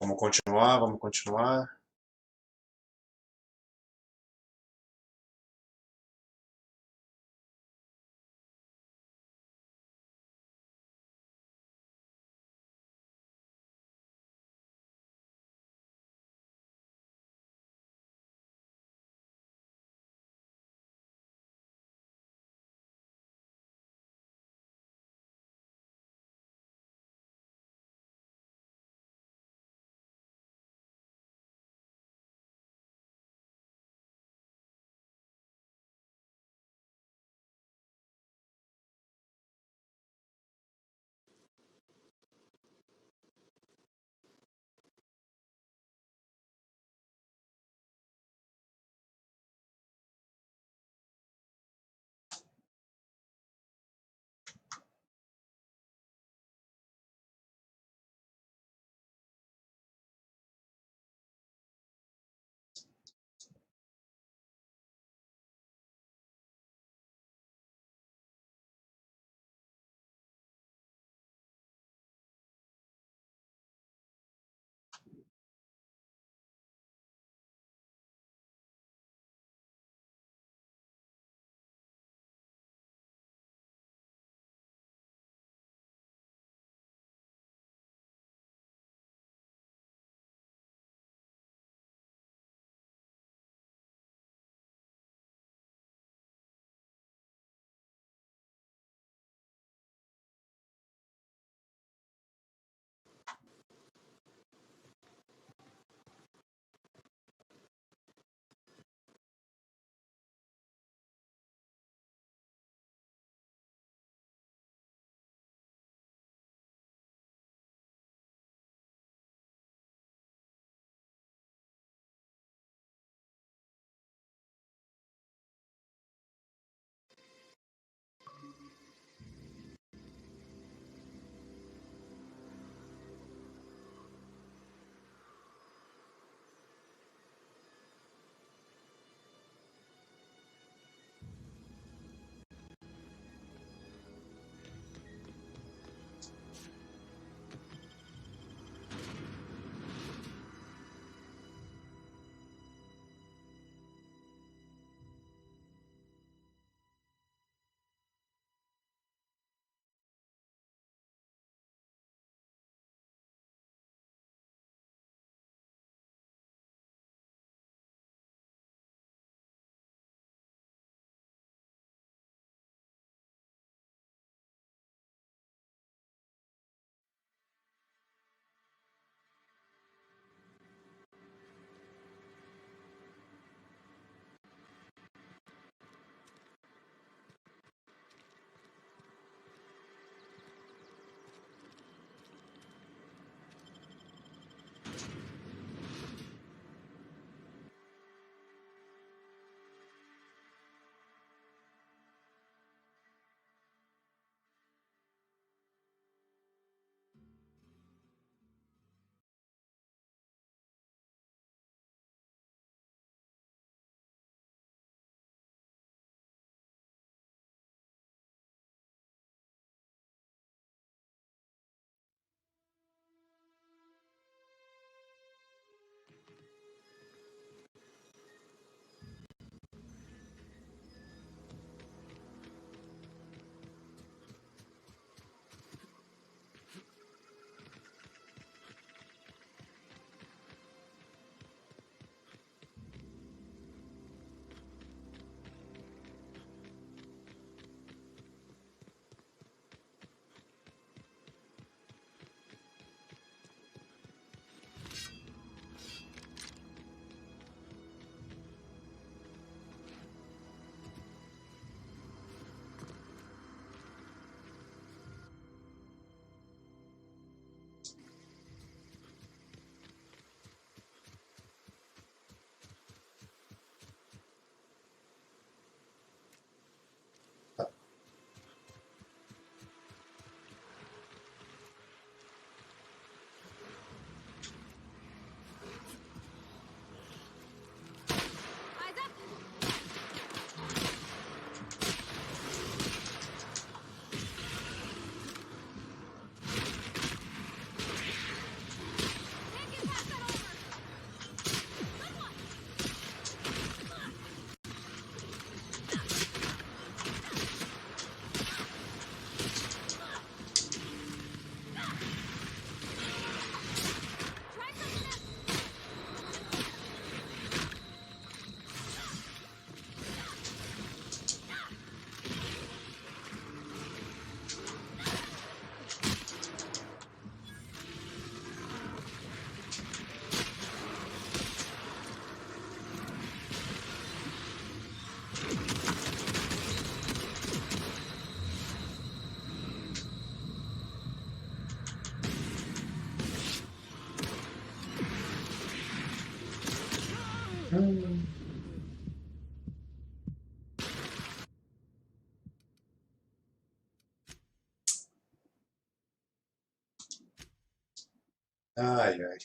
Vamos continuar, vamos continuar. Hum. Ai, ai.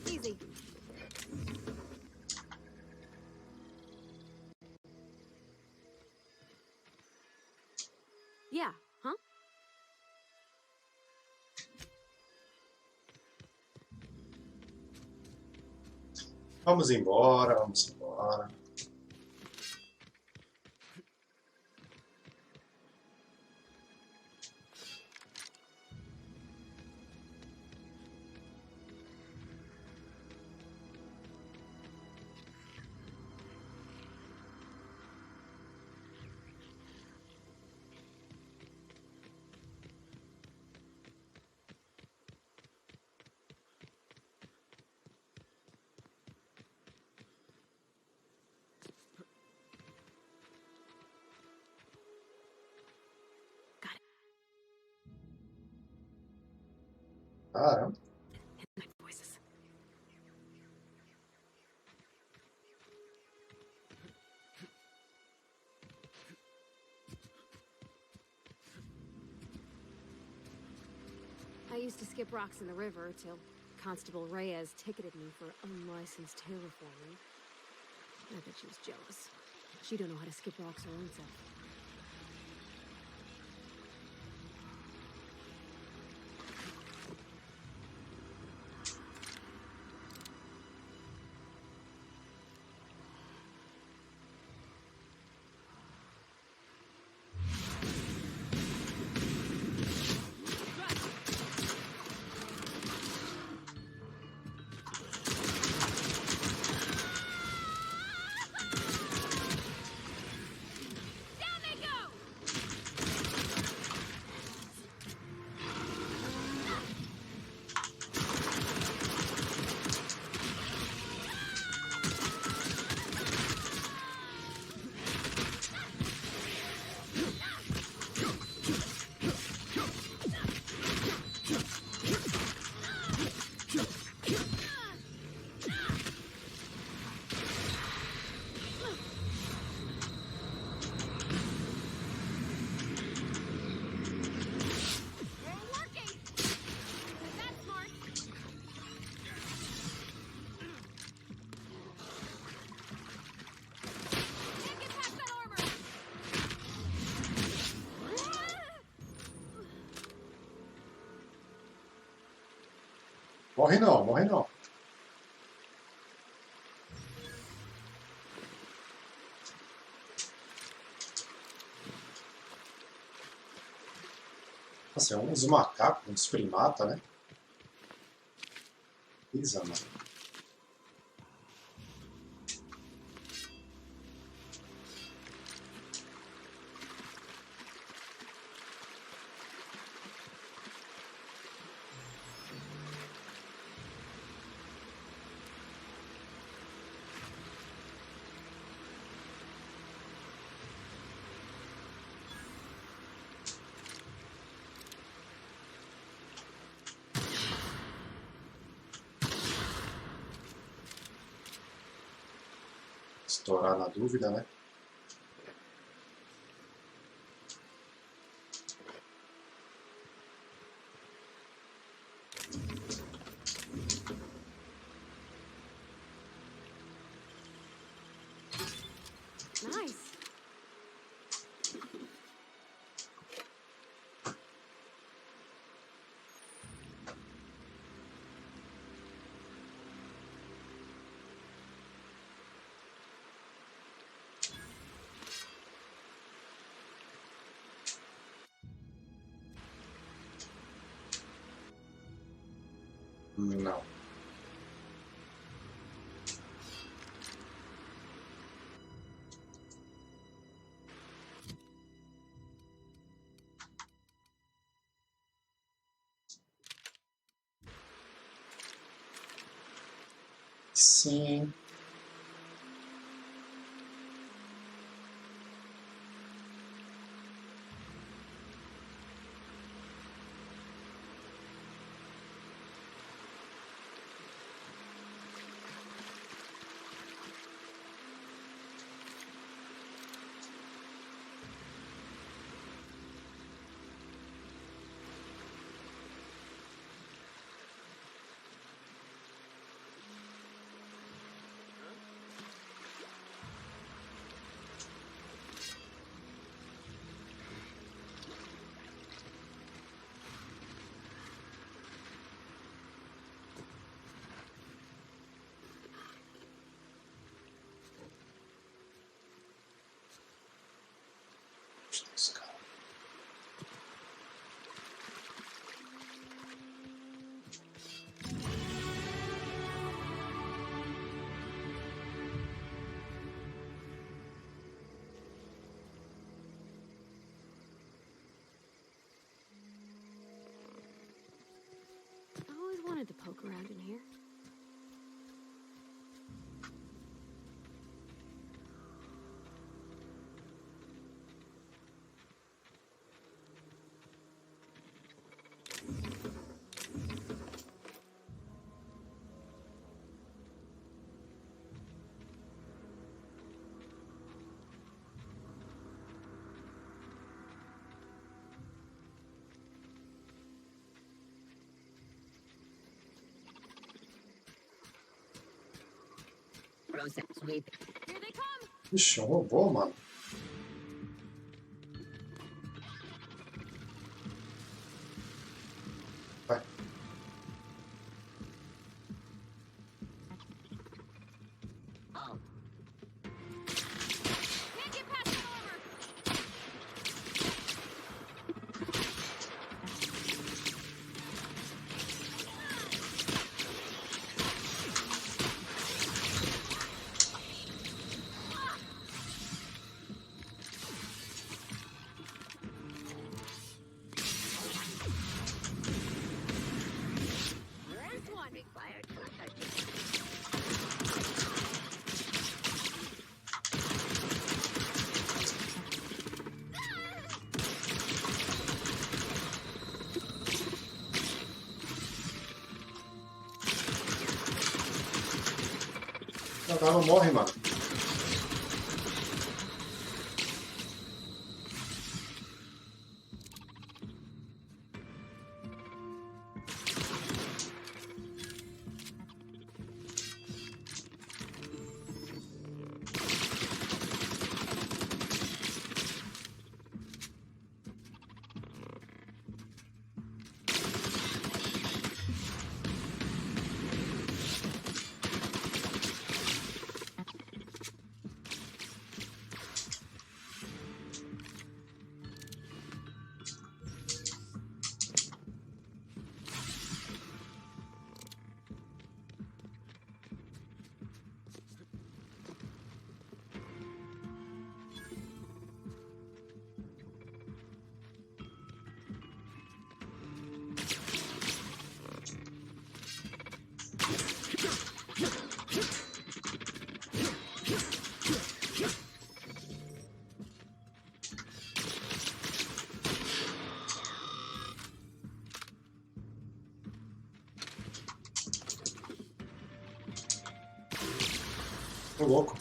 Easy. Yeah, huh? Vamos embora, vamos embora. Got it. Caramba. Night voices. I used to skip rocks in the river till Constable Reyes ticketed me for unlicensed terraforming. I bet she was jealous. She don't know how to skip rocks her own self. Down they go! We're working! That's smart! Can't get past that armor! Morre não, morre não. Nossa, é uns macacos, uns primata, né? Pisa, mano. Estourar na dúvida, né? Não. Sim. Esse cara. I always wanted to poke around in here. Here they come! Ixi, um robô, mano. Vai. Can't get past the armor! There's one required for O cara não morre, mano. Tô louco.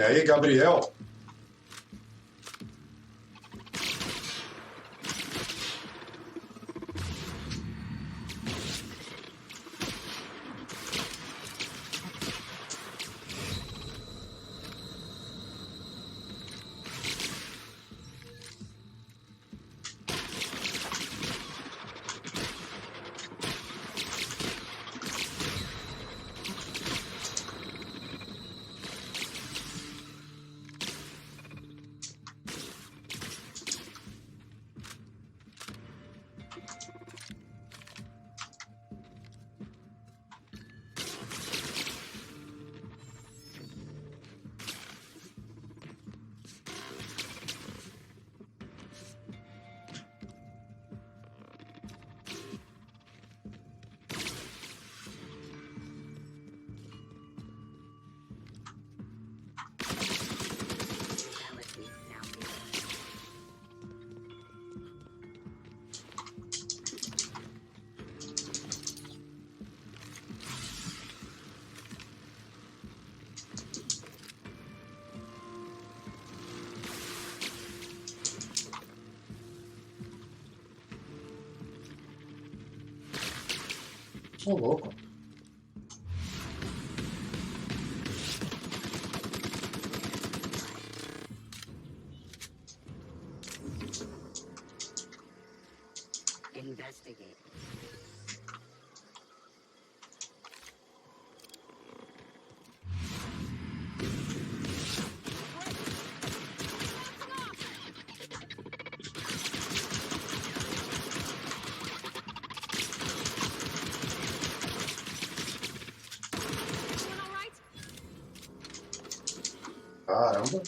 E aí, Gabriel? Ô, louco. Investigate. Everyone all right? Caramba.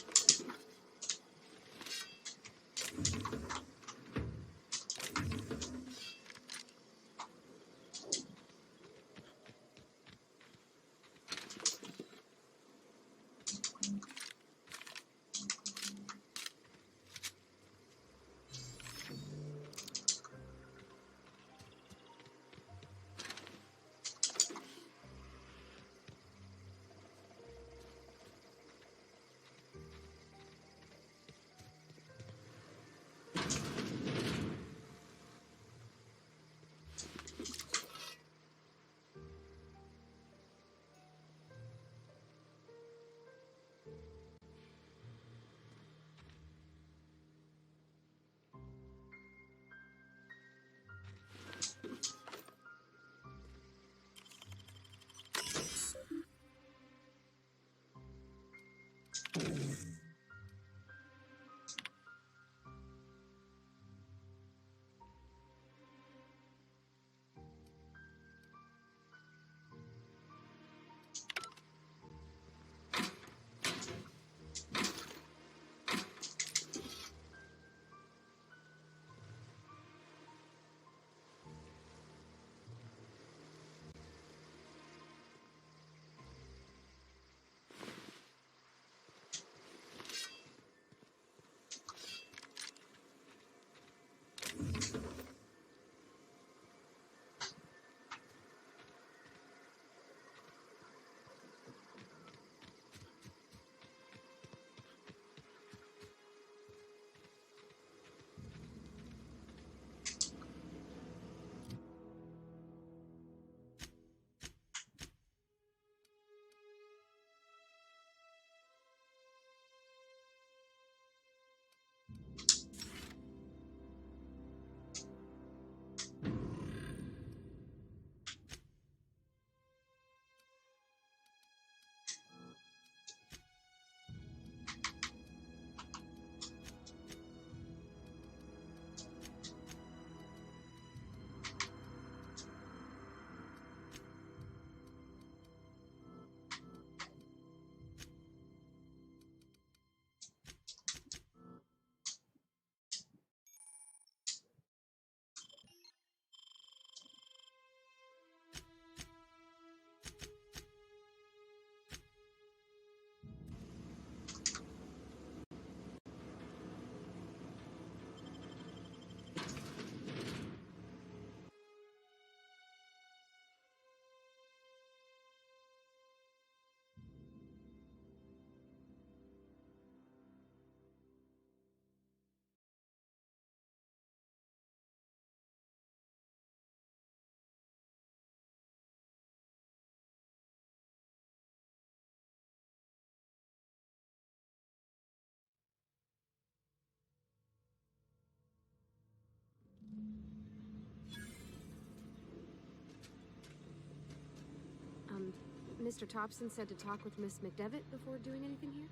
Mr. Thompson said to talk with Miss McDevitt before doing anything here?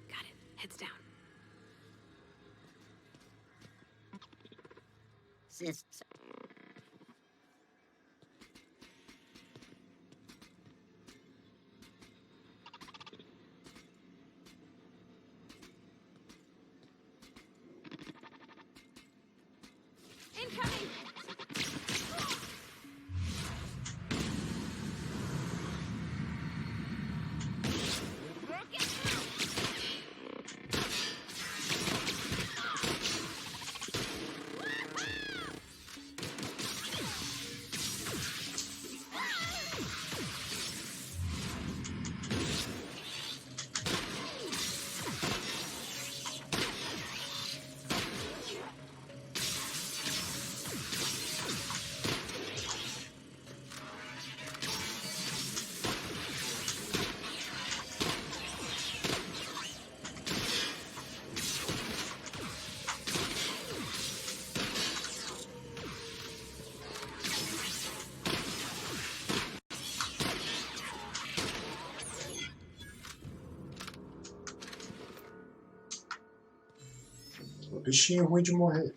Got it. Heads down. Sis. Incoming! bichinho ruim de morrer.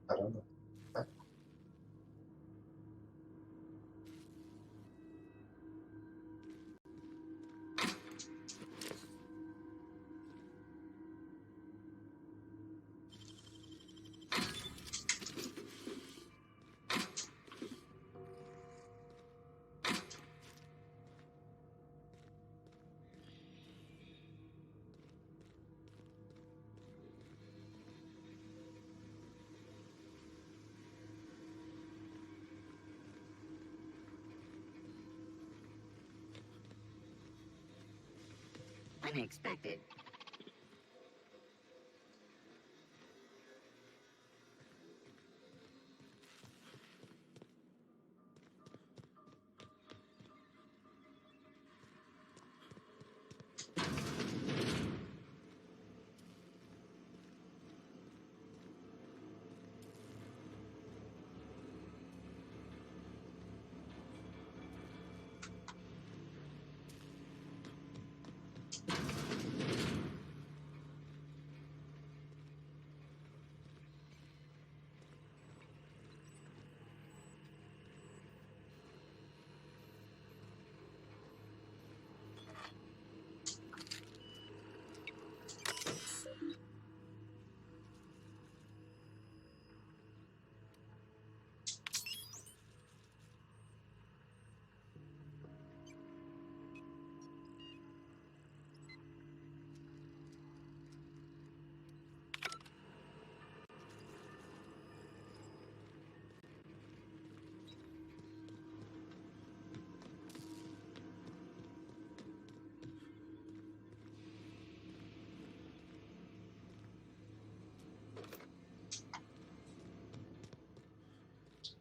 Caramba. Unexpected.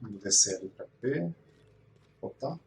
Vamos descer ali para ver. Voltar.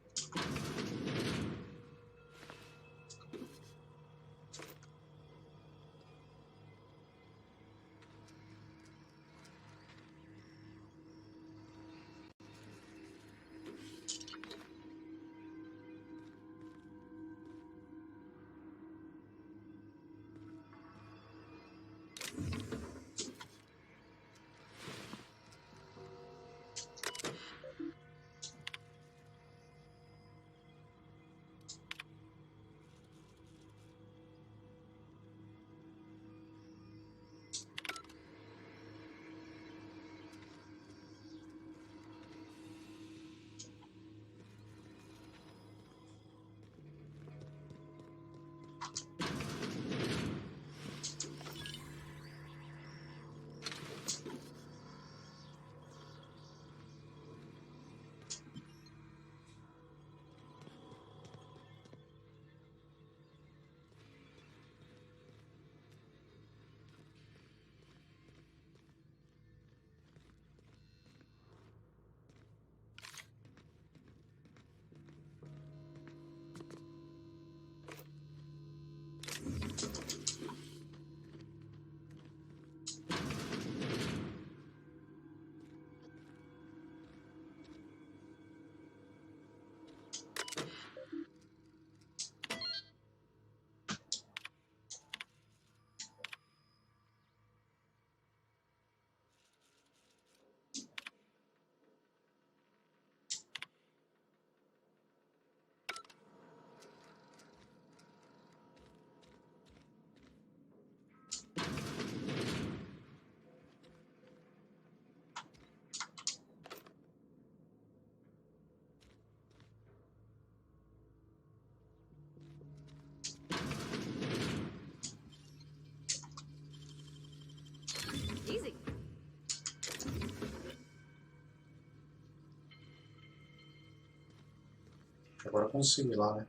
Agora eu consigo ir lá, né?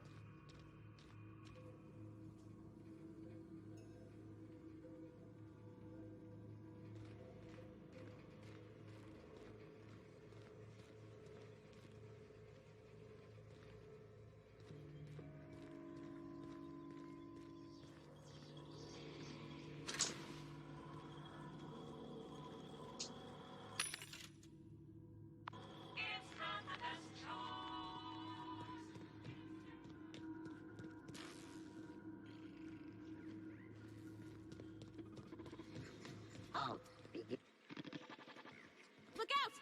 Look out!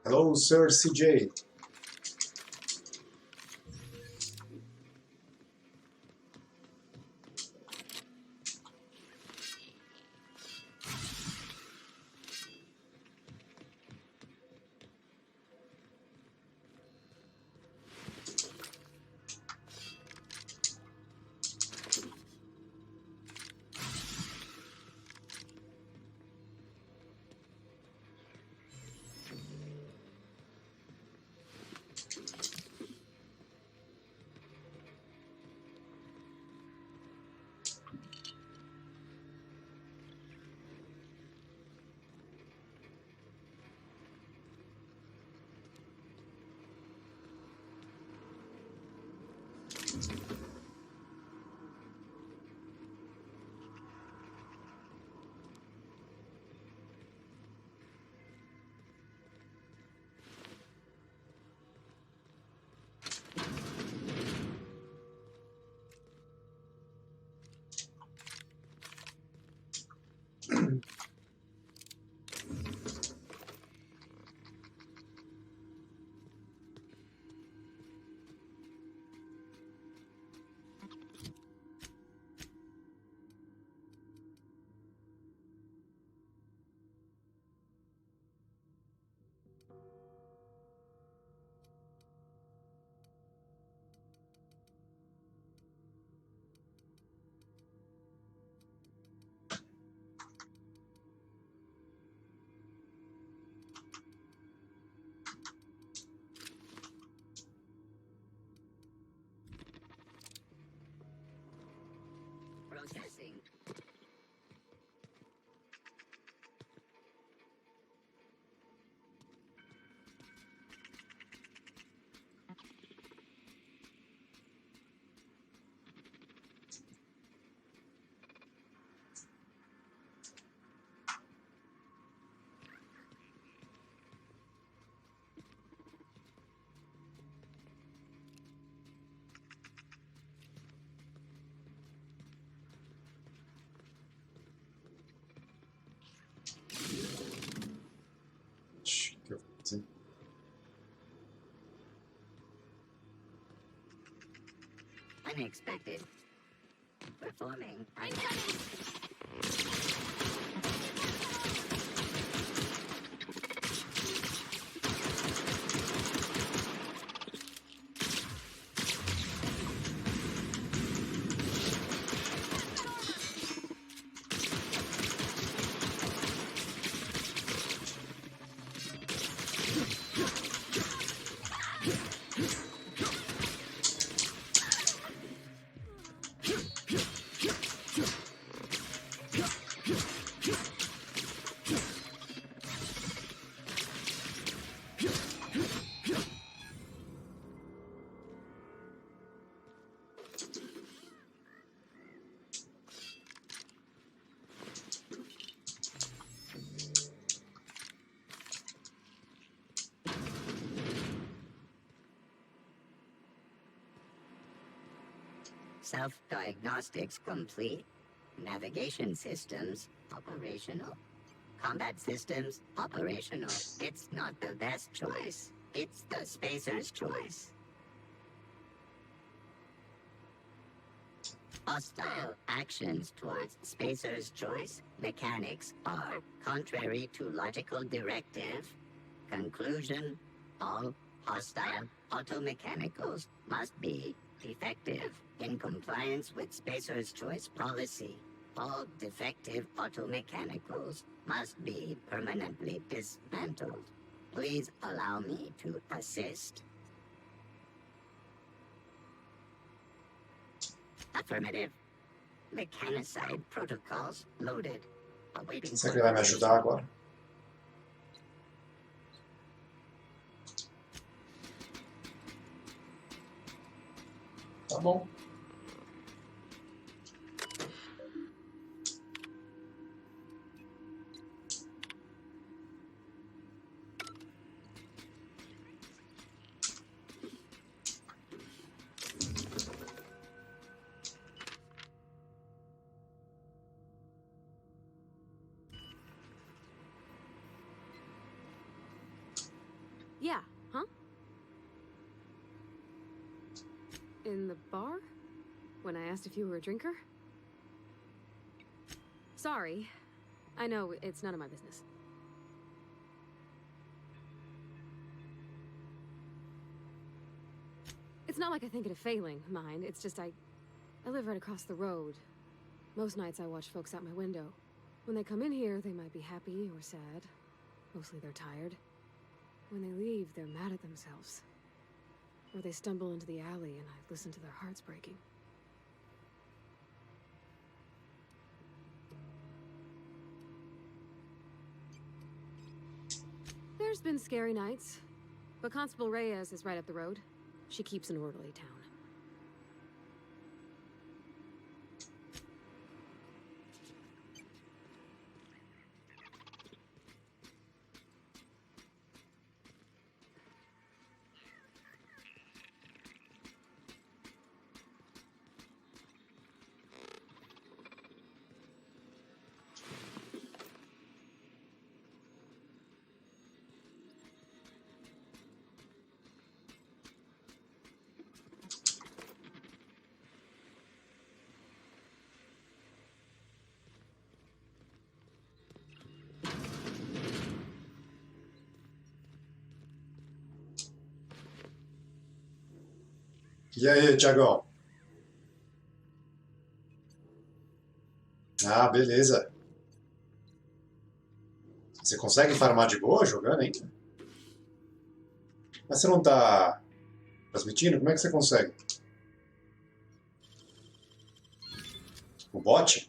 Hello, Sir CJ. Processing. Que eu fiz, hein? Unexpected. Performing. Self-diagnostics complete. Navigation systems operational. Combat systems operational. It's not the best choice. It's the spacer's choice. Hostile actions towards spacer's choice mechanics are contrary to logical directive. Conclusion: all hostile automechanicals must be defective in compliance with spacer's choice policy. All defective automechanicals must be permanently dismantled. Please allow me to assist. Affirmative. Mechanicide protocols loaded. Awaiting. Será que ele vai me ajudar agora? Tá bom. Yeah, huh? In the bar? When I asked if you were a drinker? Sorry. I know, it's none of my business. It's not like I think it a failing, mind. It's just I live right across the road. Most nights I watch folks out my window. When they come in here, they might be happy or sad. Mostly they're tired. When they leave, they're mad at themselves. Or they stumble into the alley and I listen to their hearts breaking. There's been scary nights, but Constable Reyes is right up the road. She keeps an orderly town. E aí, Thiagão? Ah, beleza. Você consegue farmar de boa jogando, hein? Mas você não tá transmitindo? Como é que você consegue? O bot?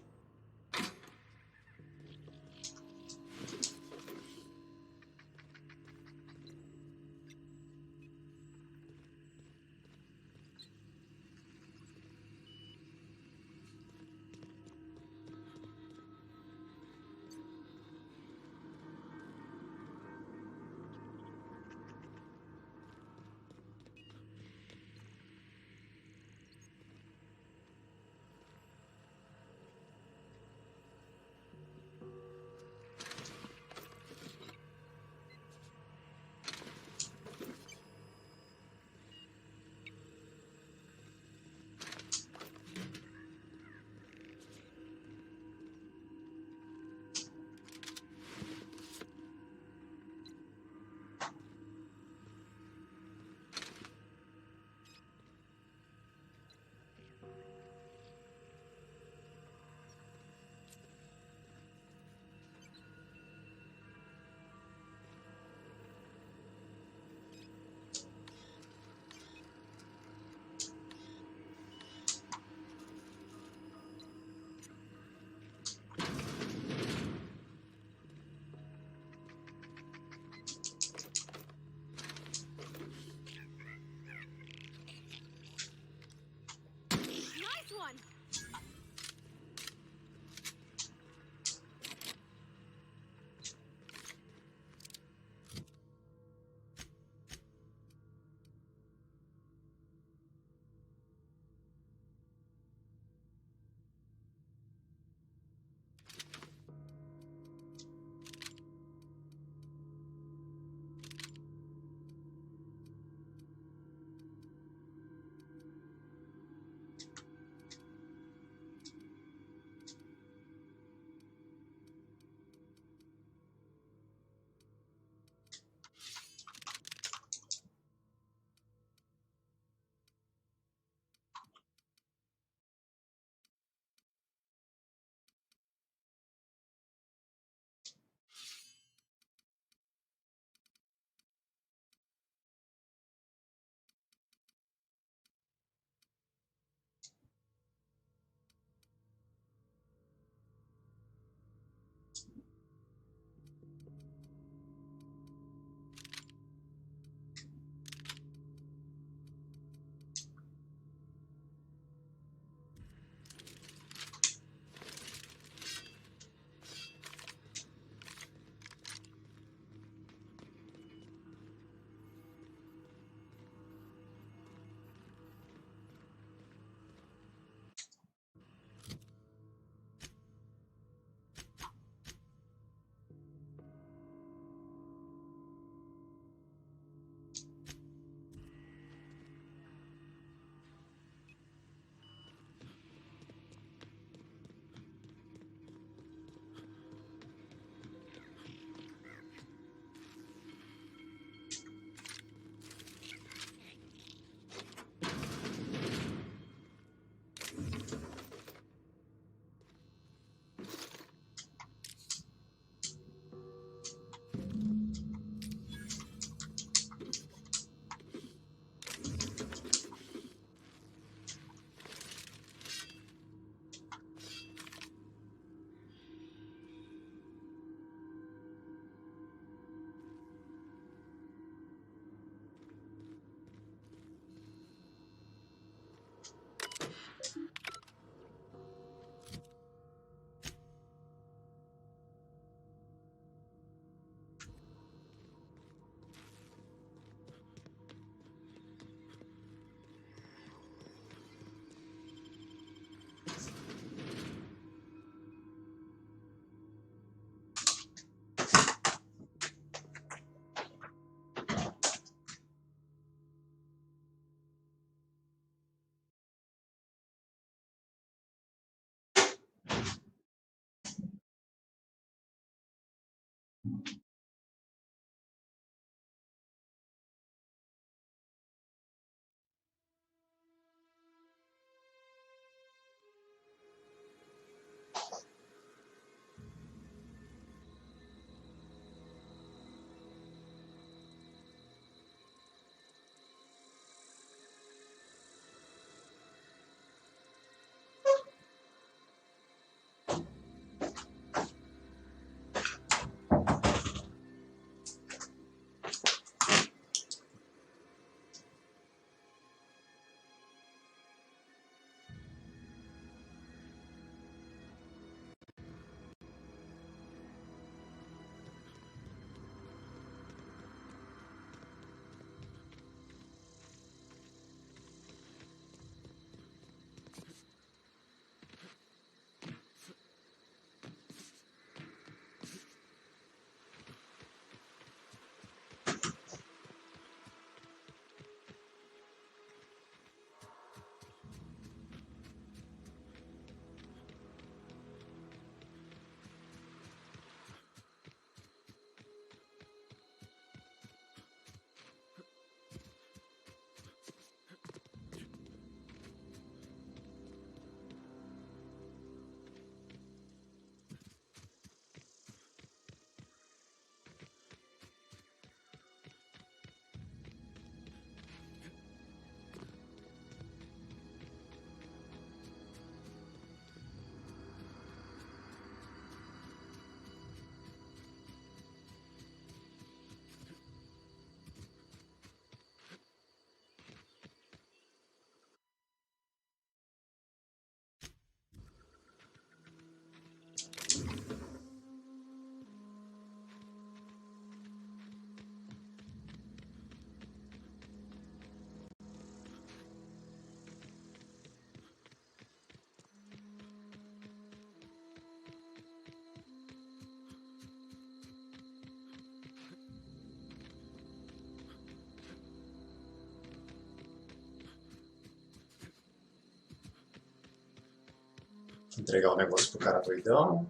Entregar o negócio pro cara doidão.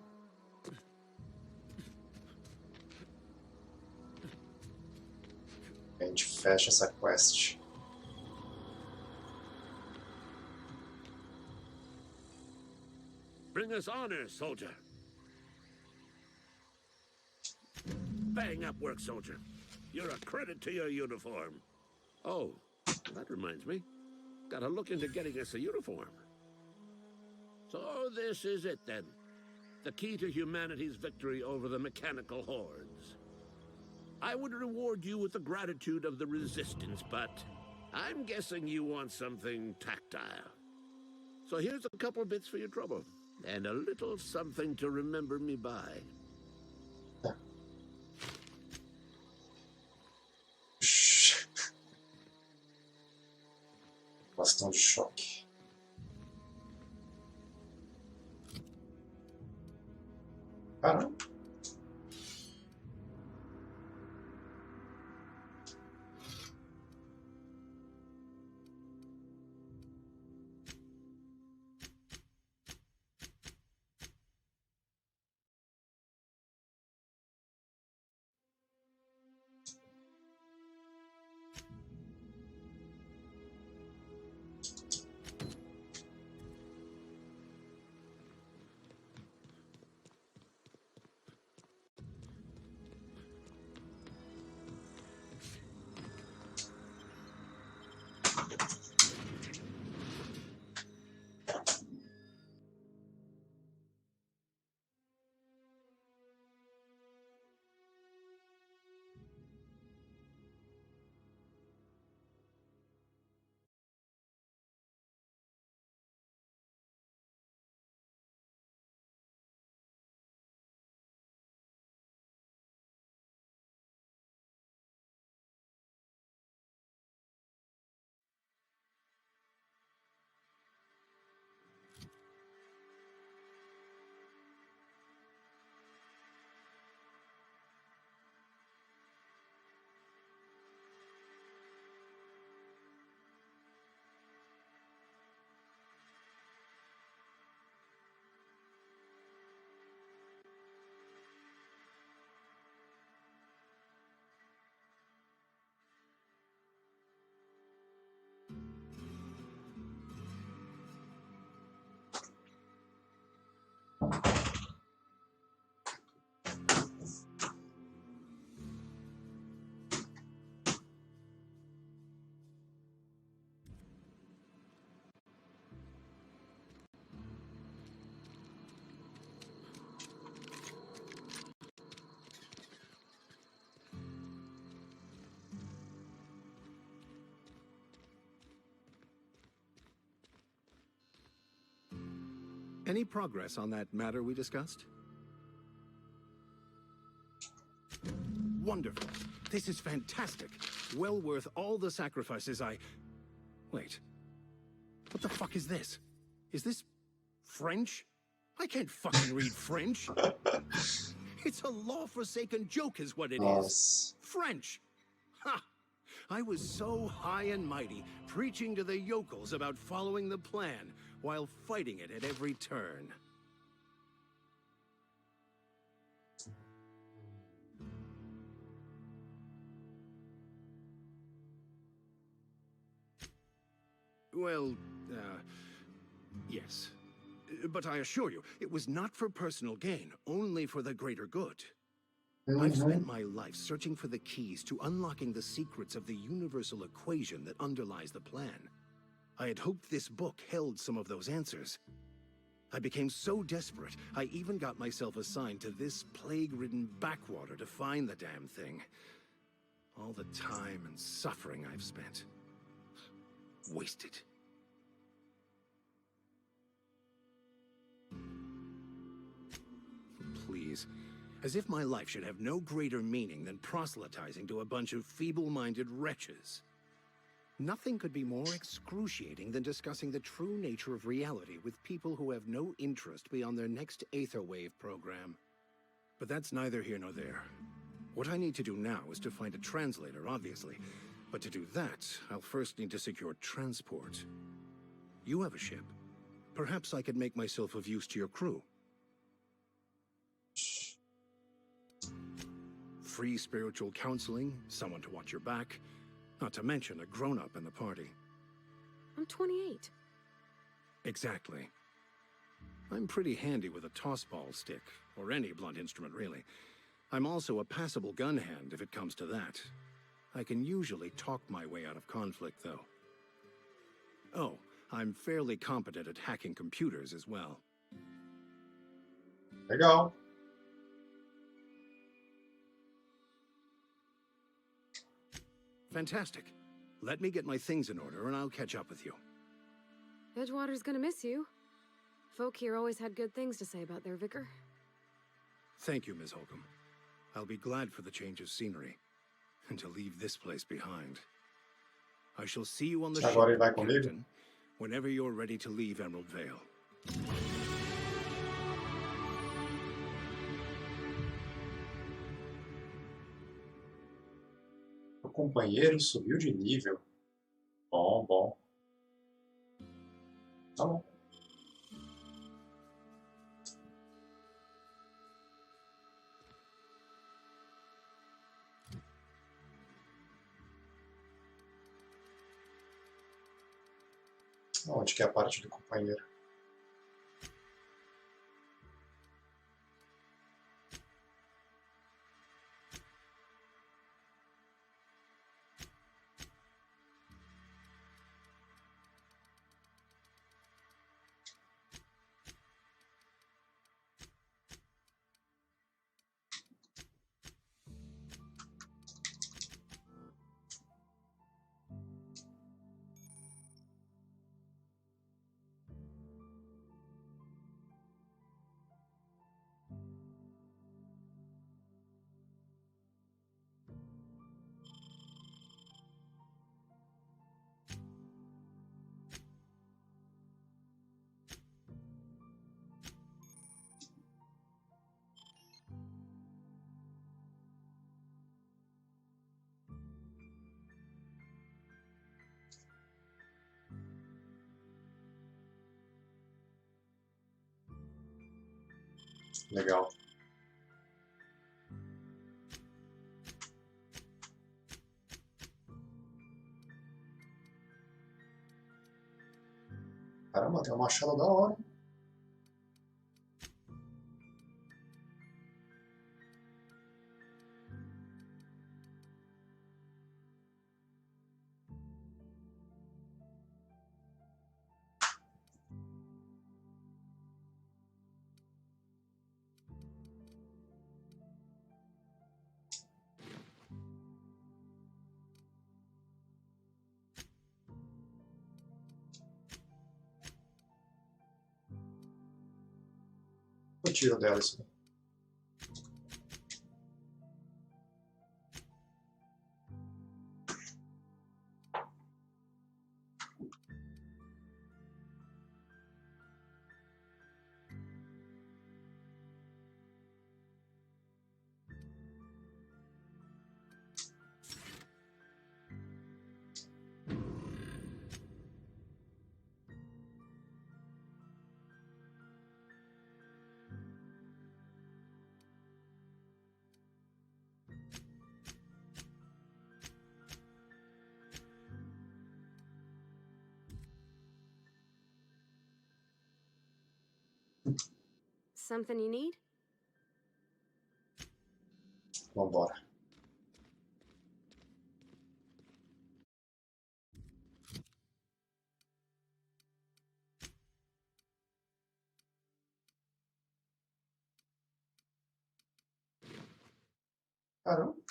A gente fecha essa quest. Bring us honor, soldier. Bang up work, soldier. You're a credit to your uniform. Oh, that reminds me. Gotta look into getting us a uniform. So this is it then. The key to humanity's victory over the mechanical hordes. I would reward you with the gratitude of the resistance, but I'm guessing you want something tactile. So here's a couple bits for your trouble, and a little something to remember me by. Bastão de choque. Caramba. Any progress on that matter we discussed? Wonderful. This is fantastic. Well worth all the sacrifices I... Wait. What the fuck is this? Is this French? I can't fucking read French. It's a law-forsaken joke is what it is. Nossa. French. Ha! I was so high and mighty, preaching to the yokels about following the plan, while fighting it at every turn. Well, yes. But I assure you, it was not for personal gain, only for the greater good. I've spent my life searching for the keys to unlocking the secrets of the universal equation that underlies the plan. I had hoped this book held some of those answers. I became so desperate, I even got myself assigned to this plague-ridden backwater to find the damn thing. All the time and suffering I've spent. Wasted. Please. As if my life should have no greater meaning than proselytizing to a bunch of feeble-minded wretches. Nothing could be more excruciating than discussing the true nature of reality with people who have no interest beyond their next Aetherwave program. But that's neither here nor there. What I need to do now is to find a translator, obviously. But to do that, I'll first need to secure transport. You have a ship. Perhaps I could make myself of use to your crew. Free spiritual counseling, someone to watch your back, not to mention a grown-up in the party. I'm 28. Exactly. I'm pretty handy with a toss-ball stick, or any blunt instrument, really. I'm also a passable gun hand, if it comes to that. I can usually talk my way out of conflict, though. Oh, I'm fairly competent at hacking computers as well. Legal. Fantastic. Let me get my things in order and I'll catch up with you. Edgewater's gonna miss you. Folk here always had good things to say about their vicar. Thank you, Ms. Holcomb. I'll be glad for the change of scenery. And to leave this place behind. I shall see you on the ship, Agora ele vai comigo? Captain, whenever you're ready to leave Emerald Vale. O companheiro subiu de nível. Bom, bom. Tá bom. Onde que é a parte do companheiro? Legal. Caramba, tem uma machado da hora. tiro dela isso. Something you need? Vambora. Caramba.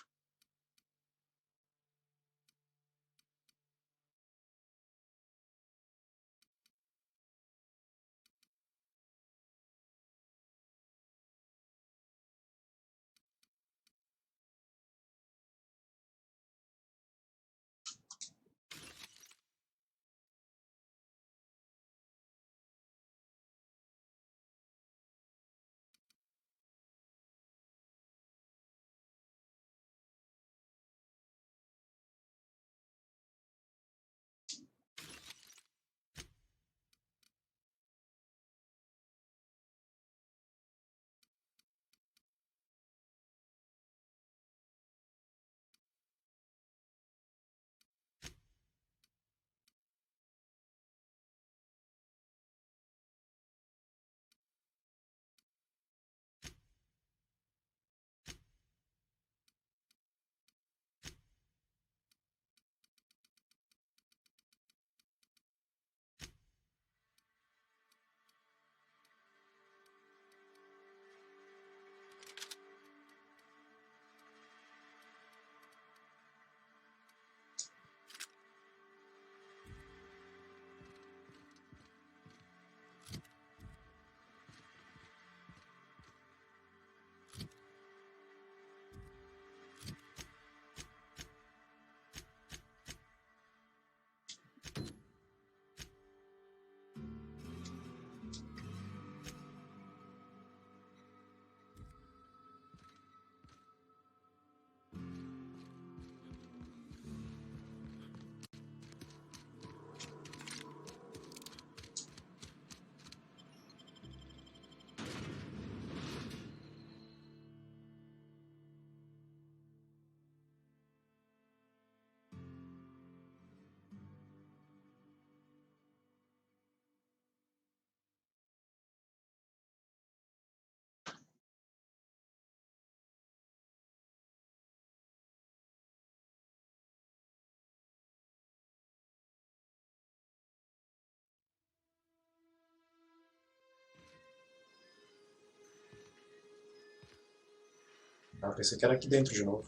Ah, pensei que era aqui dentro de novo.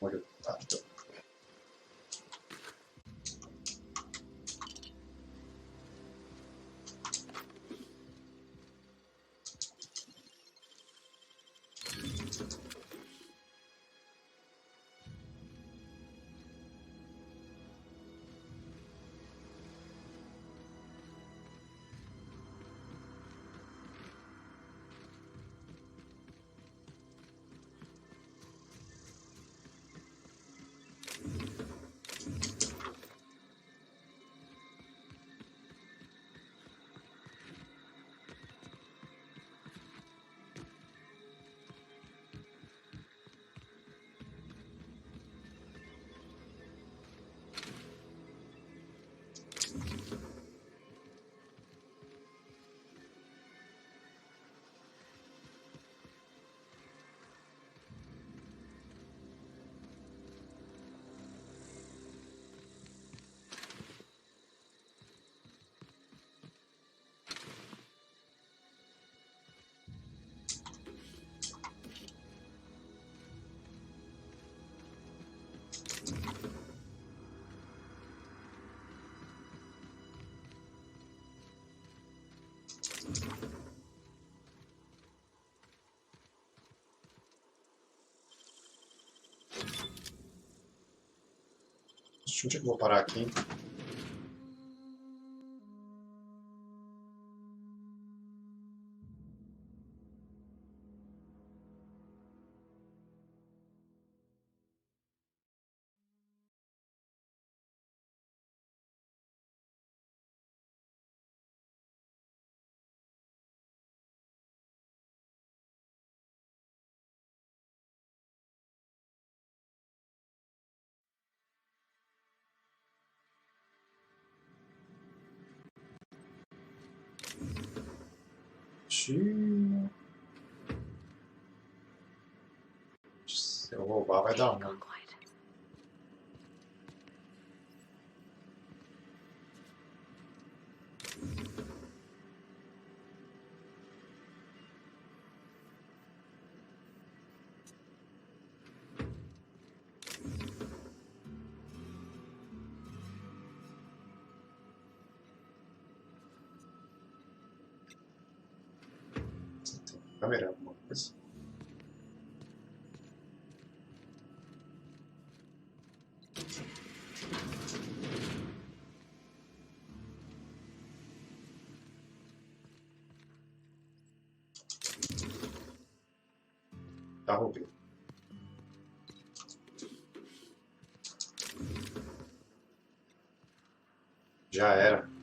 Olha, tá, então. Onde é que eu vou parar aqui? Se eu roubar vai dar ruim. Câmera, alguma coisa. Tá, roubei. Já era.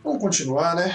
Vamos continuar, né?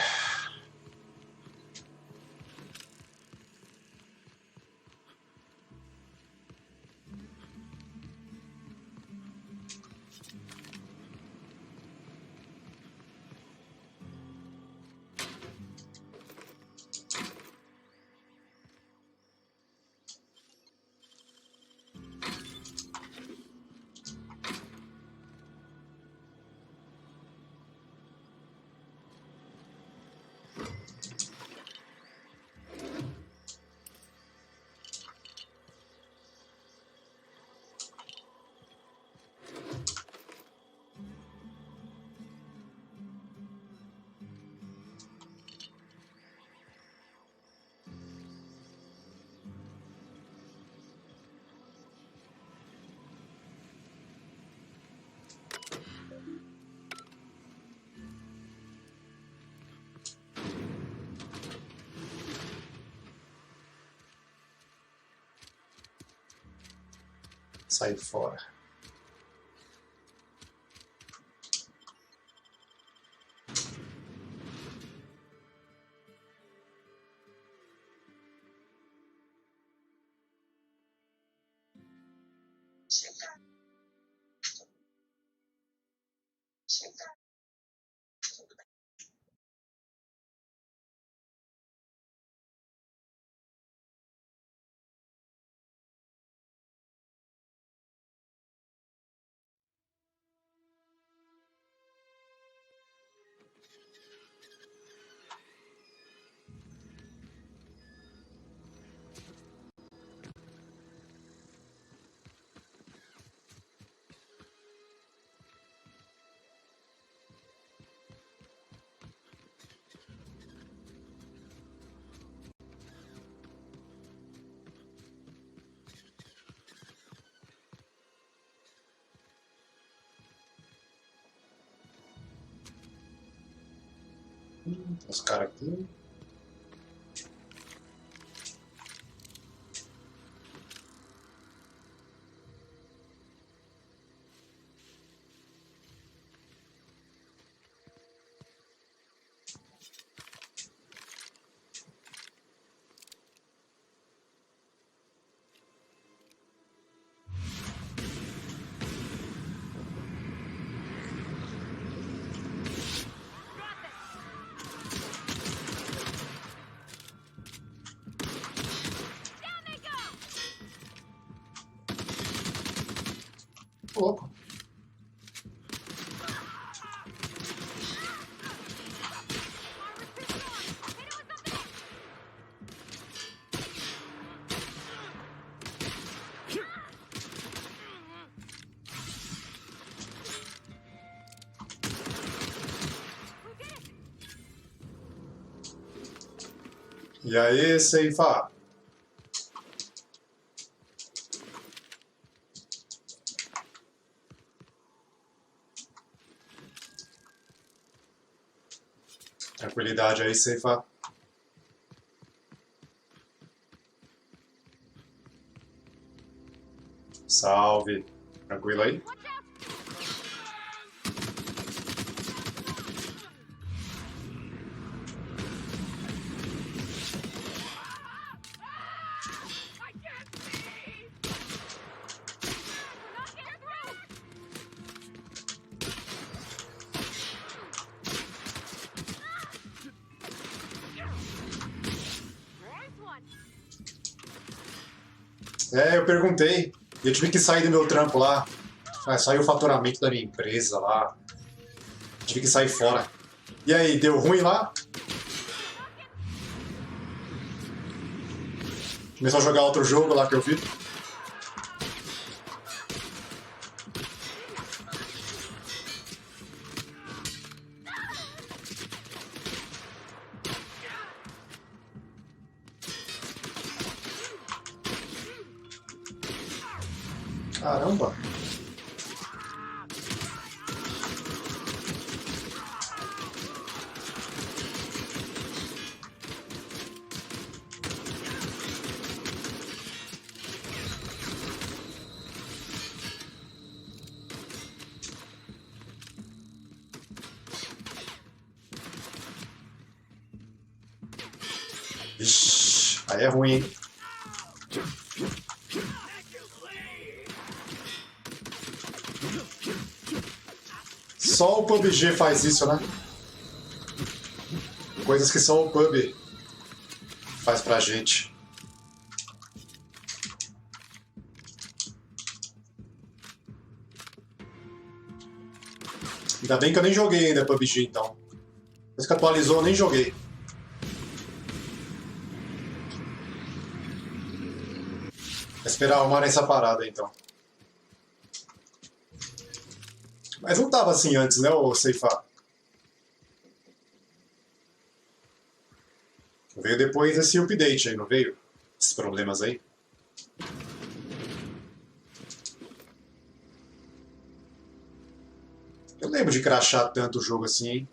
Sair fora. Os caras aqui. Ô, louco. E aí, Seifa? Tranquilidade aí, Seifa. Salve. Tranquilo aí? É, eu perguntei. Eu tive que sair do meu trampo lá. Ah, saiu o faturamento da minha empresa lá. Tive que sair fora. E aí, deu ruim lá? Começou a jogar outro jogo lá que eu vi. Caramba! Ixi, aí é ruim, hein? Só o PUBG faz isso, né? Coisas que só o PUB faz pra gente. Ainda bem que eu nem joguei ainda PUBG, então. Depois que atualizou, eu nem joguei. Vou esperar arrumarem essa parada, então. Mas não tava assim antes, né, o Seifa? Veio depois esse update aí, não veio? Esses problemas aí. Eu lembro de crashar tanto o jogo assim, hein?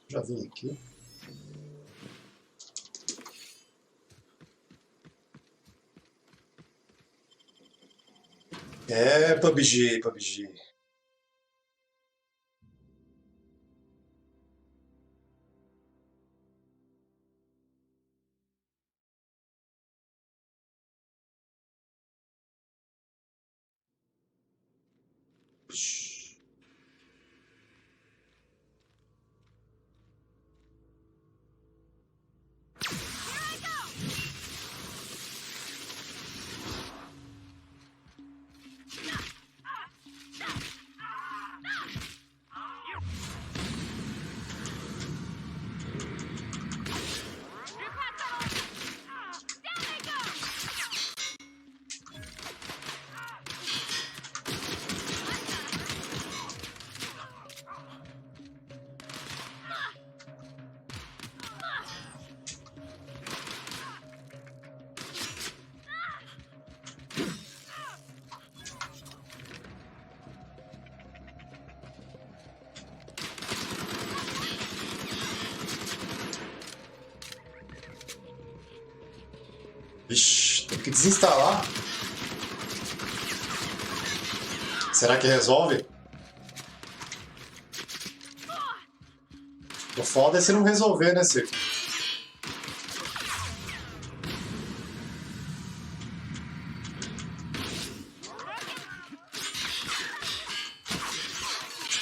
Já vim aqui. É, PUBG, PUBG. Vixe, tem que desinstalar. Será que resolve? O foda é se não resolver, né, Cico?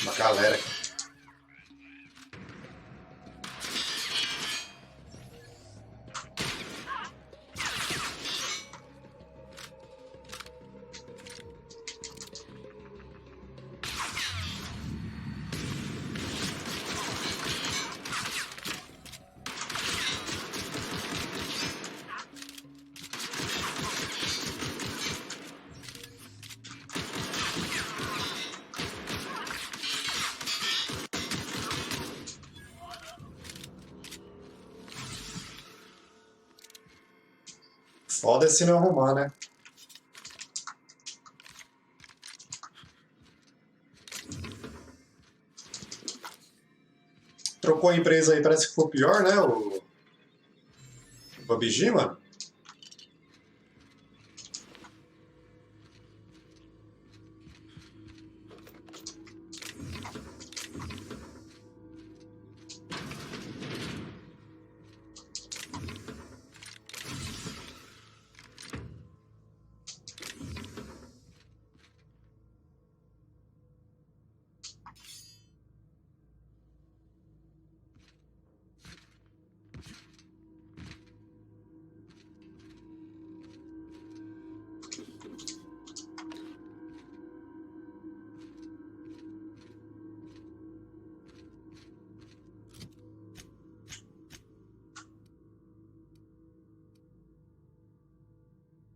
Uma galera aqui. Foda é se não arrumar, né? Trocou a empresa aí, parece que ficou pior, né? O PUBG, mano.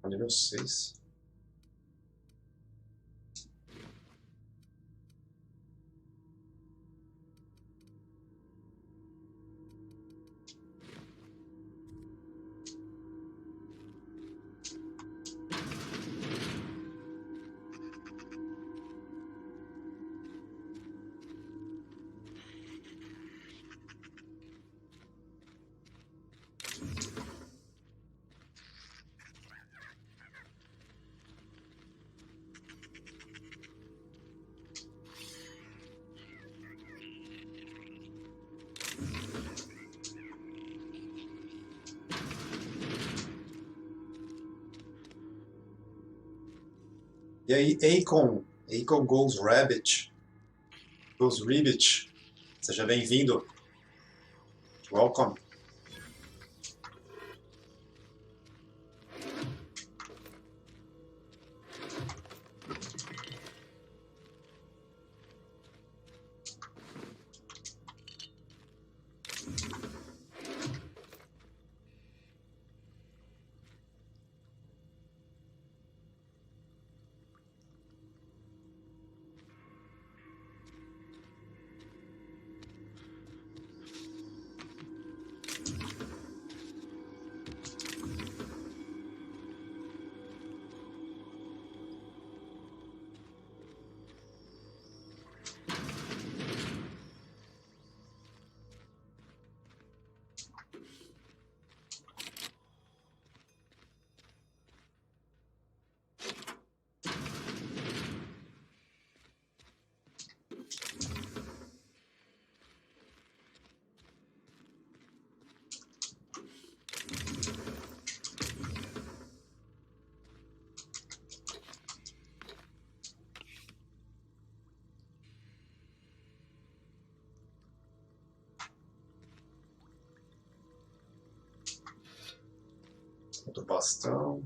Nível 6. E aí, Akon Goes Rabbit. Goes Ribbit. Seja bem-vindo. Welcome. Outro bastão.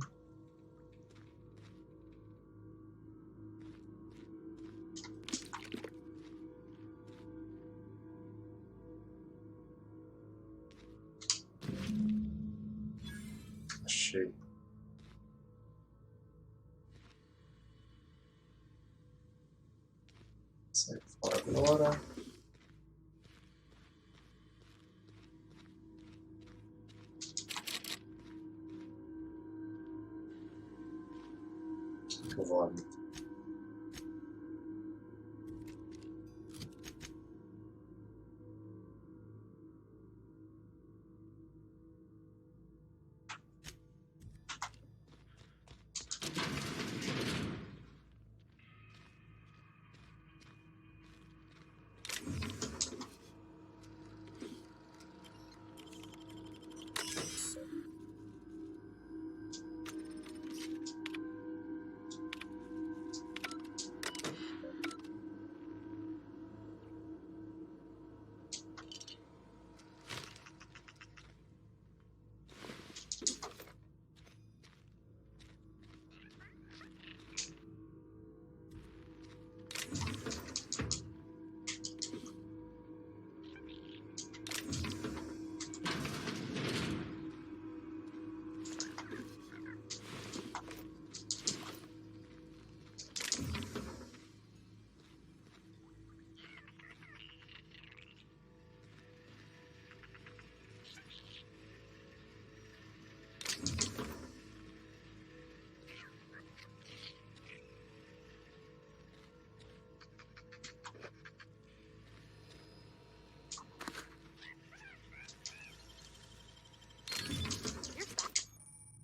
Achei. Sai fora agora. Eu vou ali.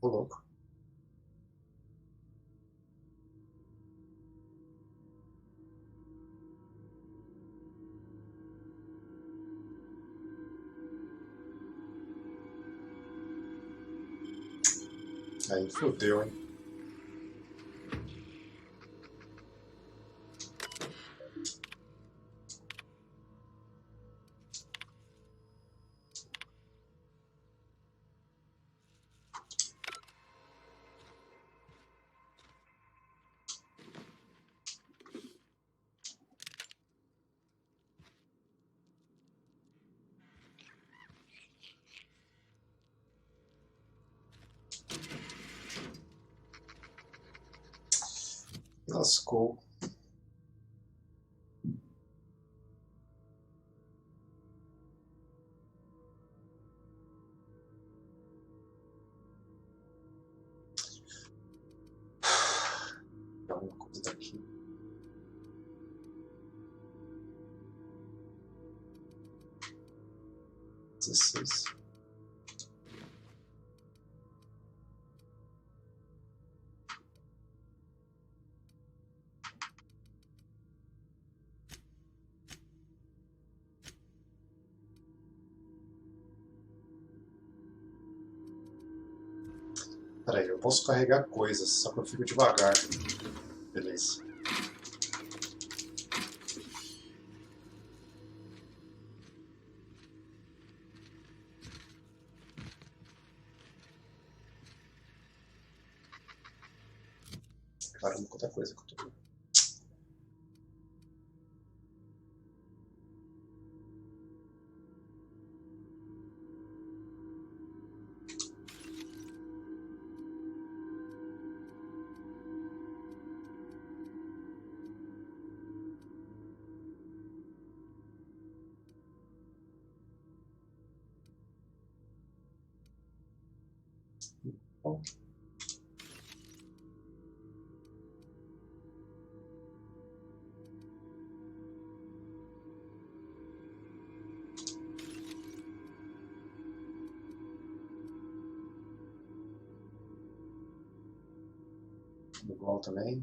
louco. Aí fodeu, hein? Lascou. Dá uma coisa daqui. Dezesseis. Peraí, eu posso carregar coisas, só que eu fico devagar. Beleza. Caramba, quanta coisa que eu tô. Bom. Igual também.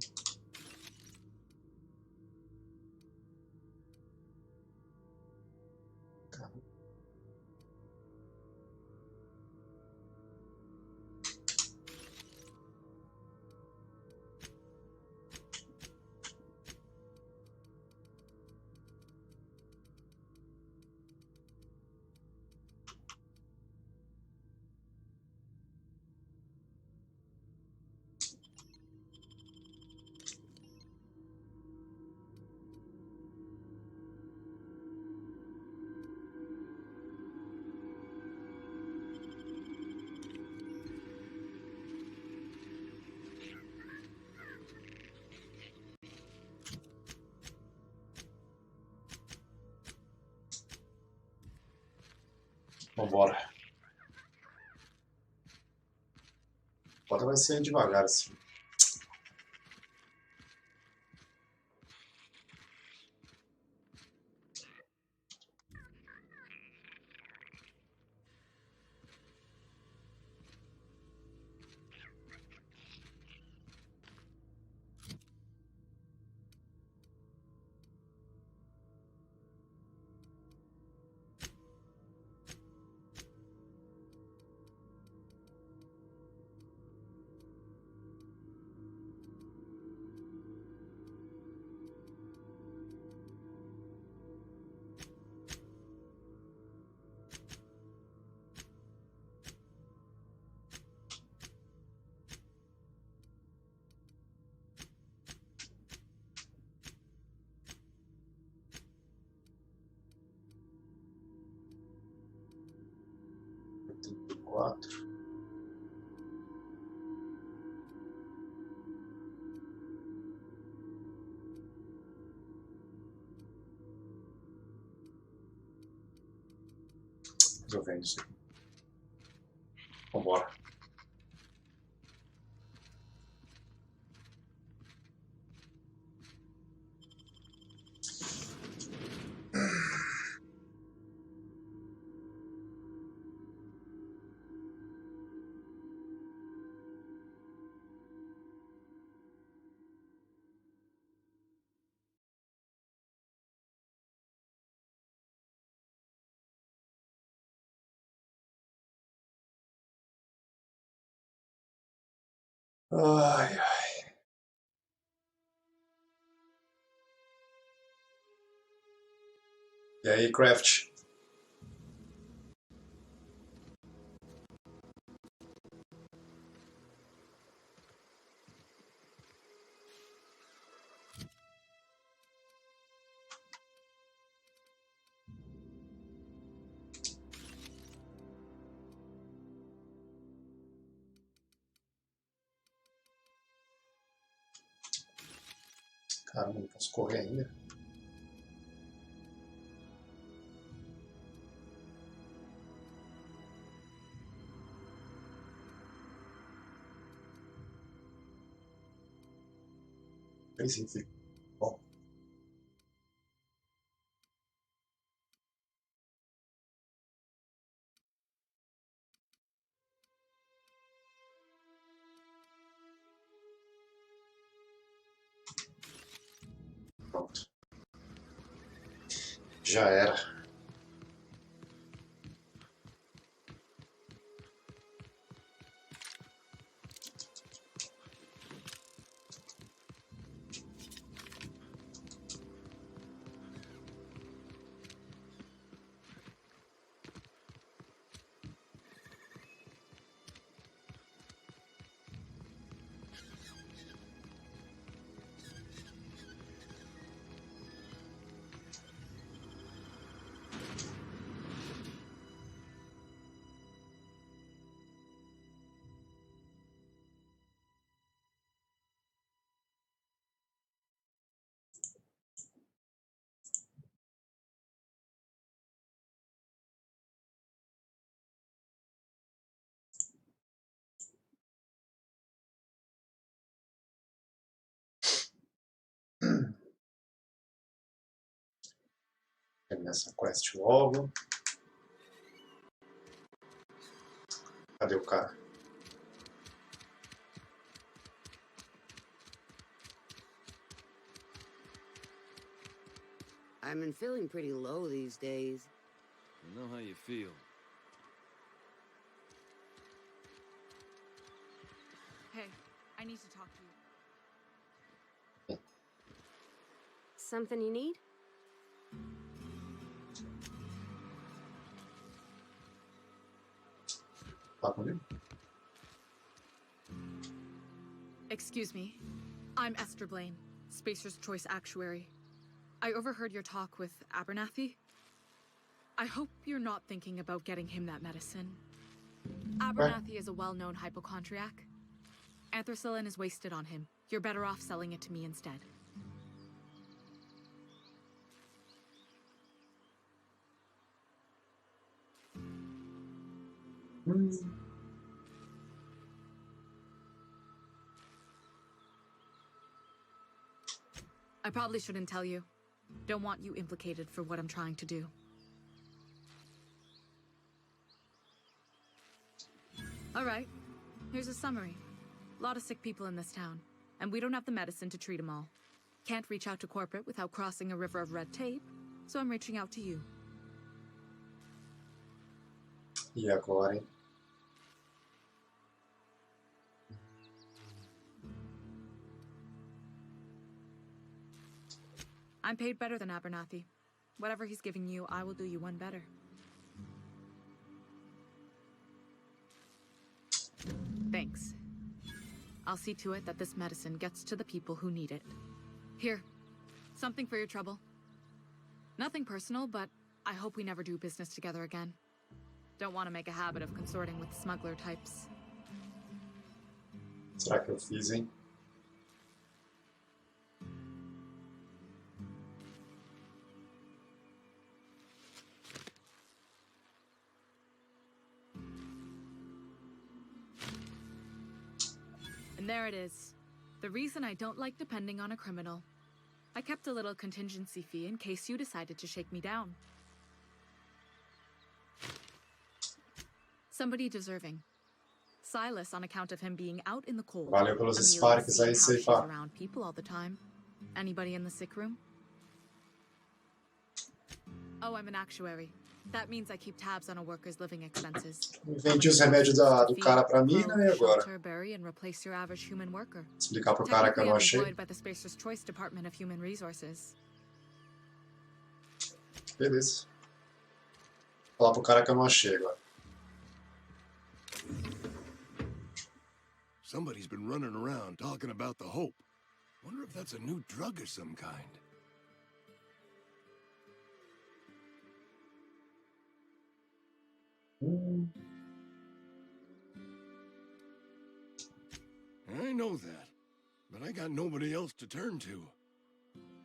Vambora. Agora vai ser devagar assim. Quatro. Resolvendo isso aqui. Vambora. Ai, ai. E aí, Craft? Caramba, não posso correr ainda. Bem simples. Bom. Pronto. Já era. Terminar essa quest logo. Cadê o cara? I've been feeling pretty low these days. I know how you feel. Hey, I need to talk to you. Something you need? Tá comigo? Excuse me. I'm Esther Blaine, Spacer's Choice Actuary. I overheard your talk with Abernathy. I hope you're not thinking about getting him that medicine. Abernathy is a well-known hypochondriac. Anthracillin is wasted on him. You're better off selling it to me instead. I probably shouldn't tell you. Don't want you implicated for what I'm trying to do. All right, here's a summary. A lot of sick people in this town, and we don't have the medicine to treat them all. Can't reach out to corporate without crossing a river of red tape, so I'm reaching out to you. E agora, hein? I'm paid better than Abernathy. Whatever he's giving you, I will do you one better. Thanks. I'll see to it that this medicine gets to the people who need it. Here, something for your trouble. Nothing personal, but I hope we never do business together again. Don't want to make a habit of consorting with smuggler types. Será que eu fiz, hein? And there it is. The reason I don't like depending on a criminal. I kept a little contingency fee in case you decided to shake me down. Somebody deserving. Silas on account of him being out in the cold. Valeu pelos Amelia Sparks aí, seeing how she's Seifa. around people all the time. Anybody in the sick room? Oh, I'm an actuary. That means I keep tabs on a worker's living expenses. Vendi os remédios do cara pra mim, né? E agora? Shelter, bury, and replace your average human worker. Explicar pro cara que eu Technically, não I'm achei. employed by the Spacer's Choice Department of Human Resources. Beleza. Falar pro cara que eu não achei agora. Somebody's been running around talking about the Hope. Wonder if that's a new drug of some kind. I know that, but I got nobody else to turn to.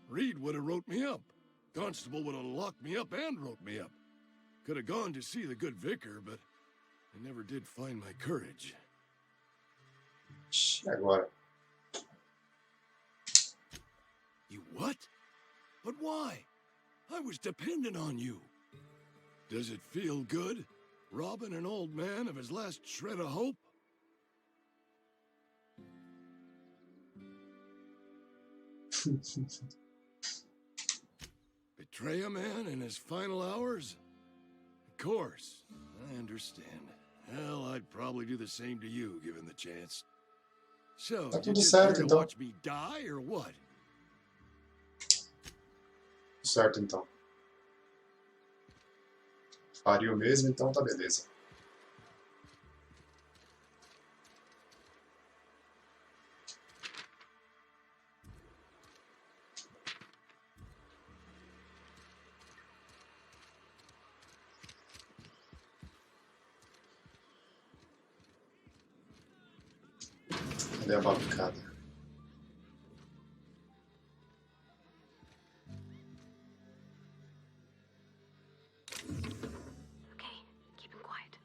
Reed would have wrote me up. Constable would have locked me up and wrote me up. Could have gone to see the good vicar, but I never did find my courage. E agora? You what? But why? I was dependent on you. Does it feel good, robbing an old man of his last shred of hope? Betray a man in his final hours? Of course, I understand. Hell, I'd probably do the same to you, given the chance. So, Tá you tudo just certo, here to então. watch me die, or what? Certo, então. Faria o mesmo, então tá beleza. Cadê a batucada? Okay, keep him quiet.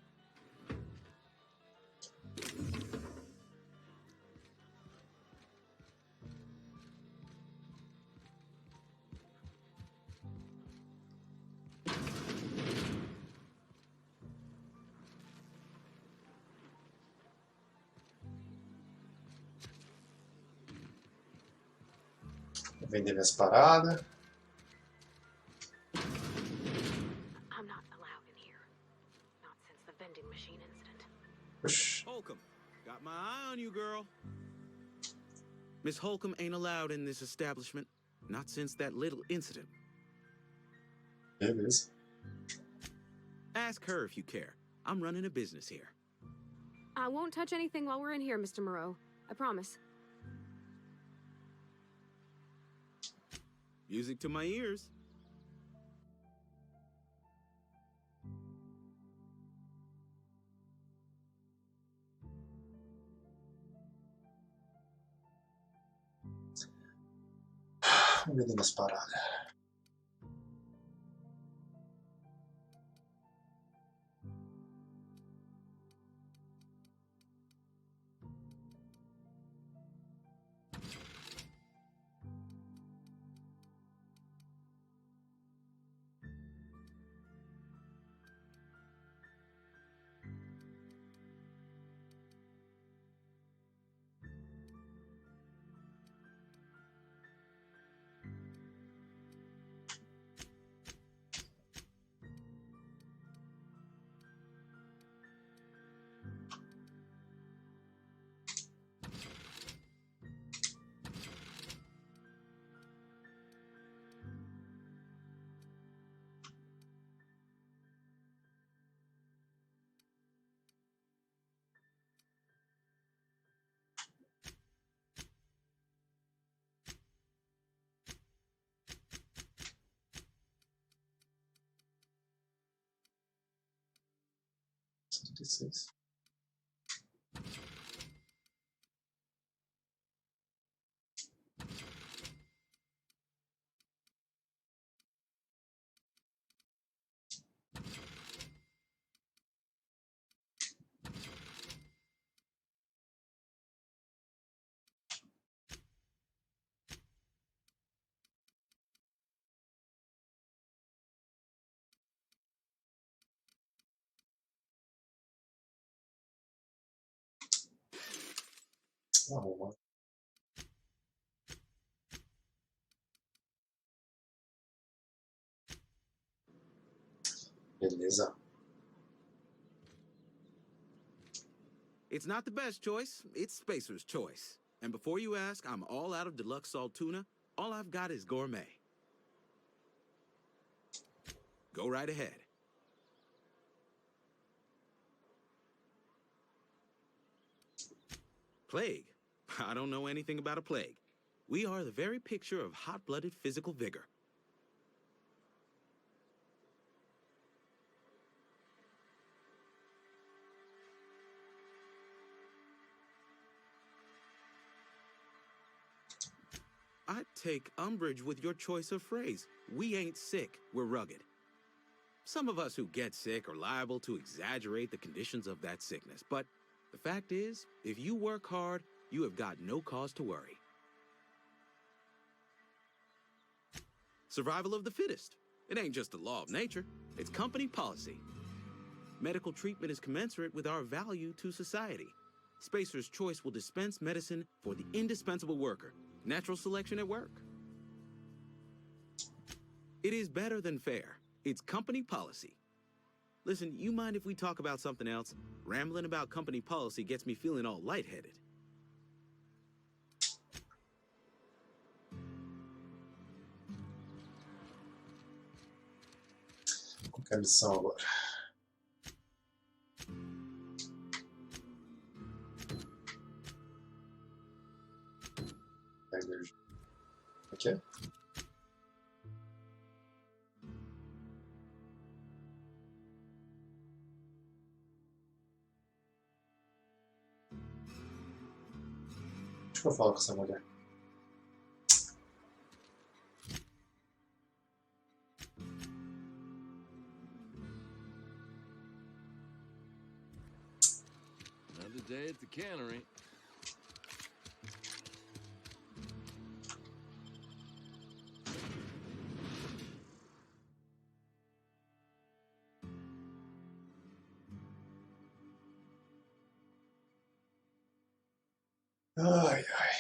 Vou vender minhas paradas. I'm not allowed in here. Not since the vending machine incident. Oxi. Holcomb, got my eye on you, girl. Miss Holcomb ain't allowed in this establishment. Not since that little incident. Beleza. Ask her if you care. I'm running a business here. I won't touch anything while we're in here, Mr. Moreau. I promise. Music to my ears. Vou vender minhas paradas. Seis. Arruma. Beleza. It's not the best choice, it's Spacer's choice. And before you ask, I'm all out of deluxe salt tuna. All I've got is gourmet. Go right ahead. Plague? I don't know anything about a plague. We are the very picture of hot-blooded physical vigor. I take umbrage with your choice of phrase. We ain't sick, we're rugged. Some of us who get sick are liable to exaggerate the conditions of that sickness, but the fact is, if you work hard, you have got no cause to worry. Survival of the fittest. It ain't just a law of nature, it's company policy. Medical treatment is commensurate with our value to society. Spacer's Choice will dispense medicine for the indispensable worker. Natural selection at work. It is better than fair. It's company policy. Listen, you mind if we talk about something else? Rambling about company policy gets me feeling all lightheaded. Qual que é a missão agora? A energia. Aqui é? Acho que eu falo com essa mulher. Another day at the cannery. Ai, ai.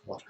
Bora.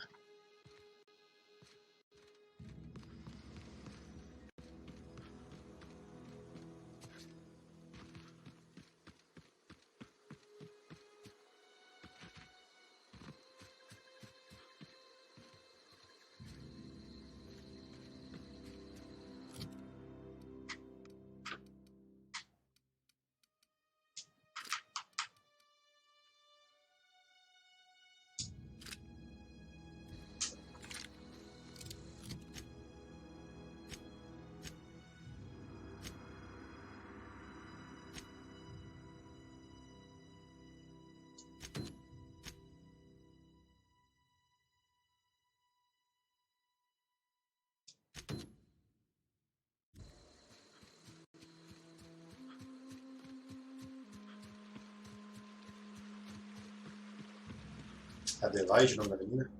Adelaide, o nome da menina?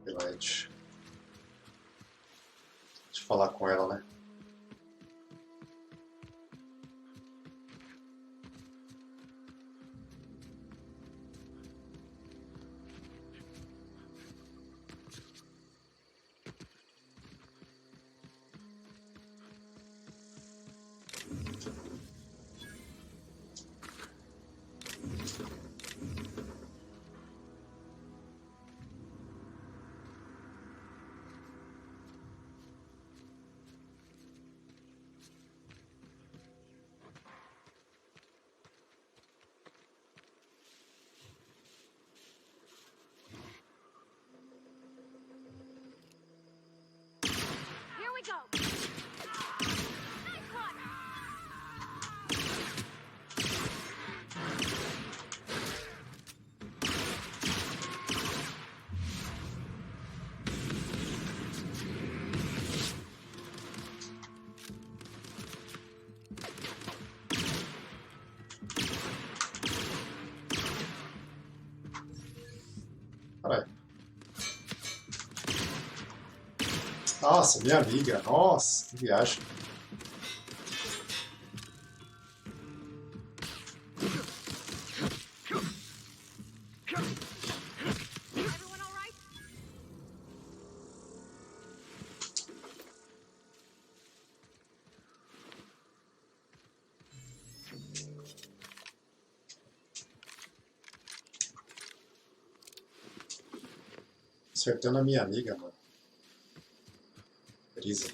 Adelaide. Deixa eu falar com ela, né? Caralho. Nossa, minha amiga. Nossa, que viagem. Everyone all right? Acertando a minha amiga, mano. Brisa.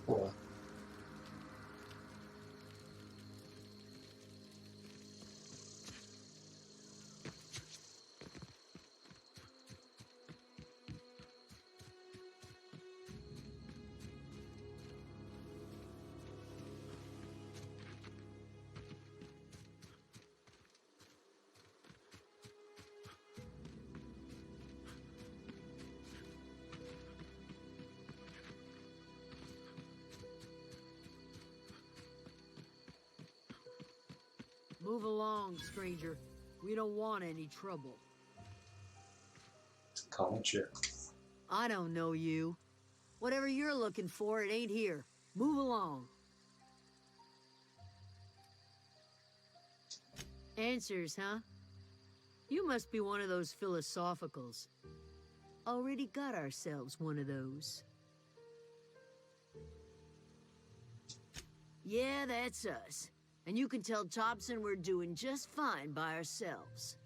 Boa. Move along, stranger. We don't want any trouble. Calma, tia. I don't know you. Whatever you're looking for, it ain't here. Move along. Answers, huh? You must be one of those philosophicals. Already got ourselves one of those. Yeah, that's us. And you can tell Thompson we're doing just fine by ourselves.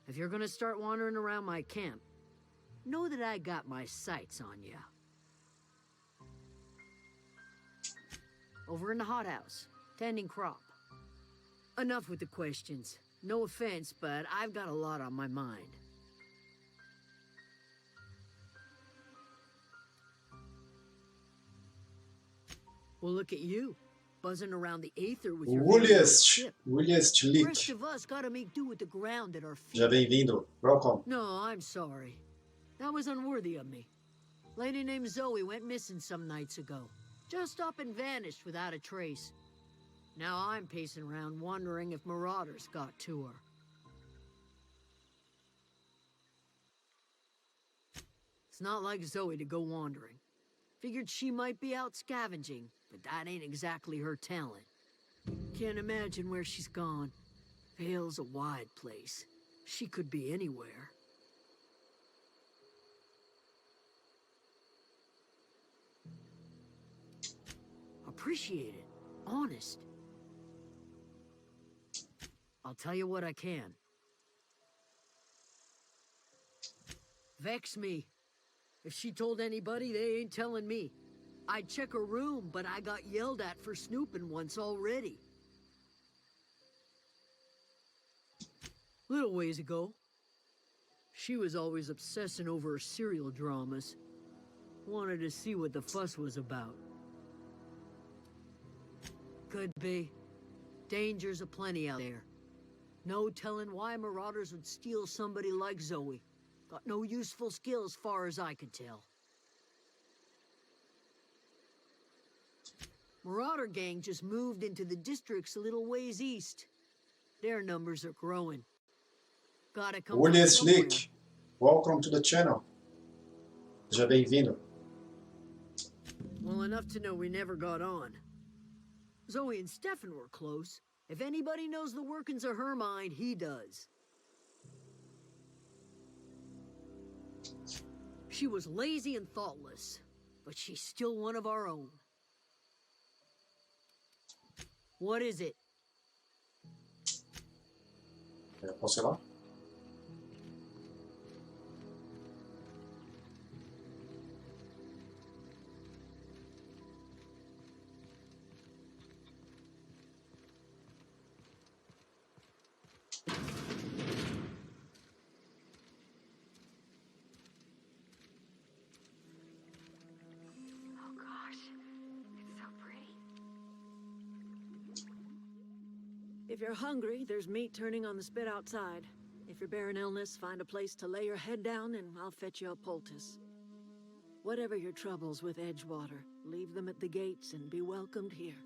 If you're gonna start wandering around my camp, know that I got my sights on you. Over in the hothouse, tending crop. Enough with the questions. No offense, but I've got a lot on my mind. Well, look at you. Buzzing around the aether with your ship. Williest The rest Leak. of us gotta make do with the ground at our feet. Já bem-vindo. Welcome. No, I'm sorry. That was unworthy of me. Lady named Zoe went missing some nights ago. Just up and vanished without a trace. Now I'm pacing around wondering if marauders got to her. It's not like Zoe to go wandering. Figured she might be out scavenging, but that ain't exactly her talent. Can't imagine where she's gone. Vale's a wide place. She could be anywhere. Appreciate it. Honest. I'll tell you what I can. Vex me. If she told anybody, they ain't telling me. I'd check her room, but I got yelled at for snooping once already. Little ways ago, she was always obsessing over her serial dramas. Wanted to see what the fuss was about. Could be. Dangers aplenty out there. No telling why marauders would steal somebody like Zoe. Got no useful skills far as I could tell. Marauder gang just moved into the districts a little ways east. Their numbers are growing. Gotta come from Williest somewhere. Leak. Welcome to the channel. Já bem-vindo. Well, enough to know we never got on. Zoe and Stefan were close. If anybody knows the workings of her mind, he does. She was lazy and thoughtless, but she's still one of our own. What is it? Posso ir lá? Oh gosh, it's so pretty. If you're hungry, there's meat turning on the spit outside. If you're bearing illness, find a place to lay your head down and I'll fetch you a poultice. Whatever your troubles with Edgewater, leave them at the gates and be welcomed here.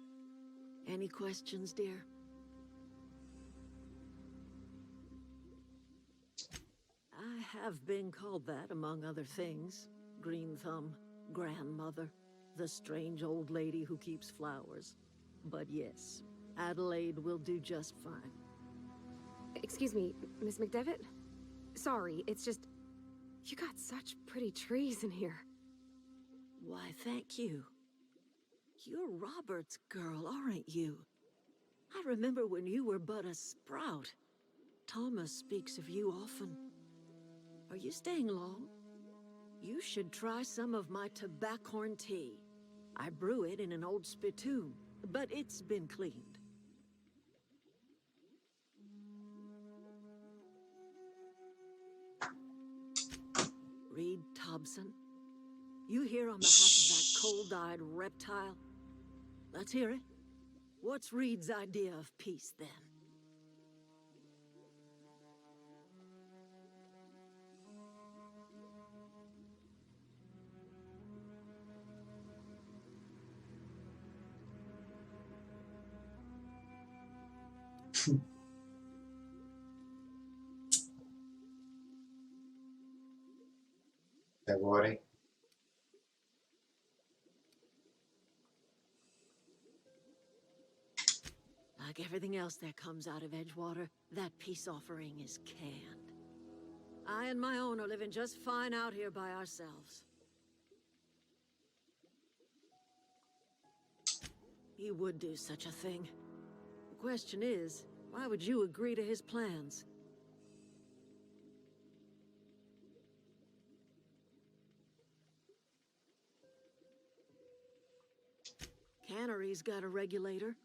Any questions, dear? I have been called that, among other things. Green Thumb, grandmother, the strange old lady who keeps flowers. But yes, Adelaide will do just fine. Excuse me, Miss McDevitt? Sorry, it's just... You got such pretty trees in here. Why, thank you. You're Robert's girl, aren't you? I remember when you were but a sprout. Thomas speaks of you often. Are you staying long? You should try some of my tobaccorn tea. I brew it in an old spittoon, but it's been cleaned. Reed Thompson? You here on behalf of that cold-eyed reptile? Let's hear it. What's Reed's idea of peace, then? E agora, hein? Like everything else that comes out of Edgewater, that peace offering is canned. I and my own are living just fine out here by ourselves. He would do such a thing. The question is, why would you agree to his plans? Cannery's got a regulator.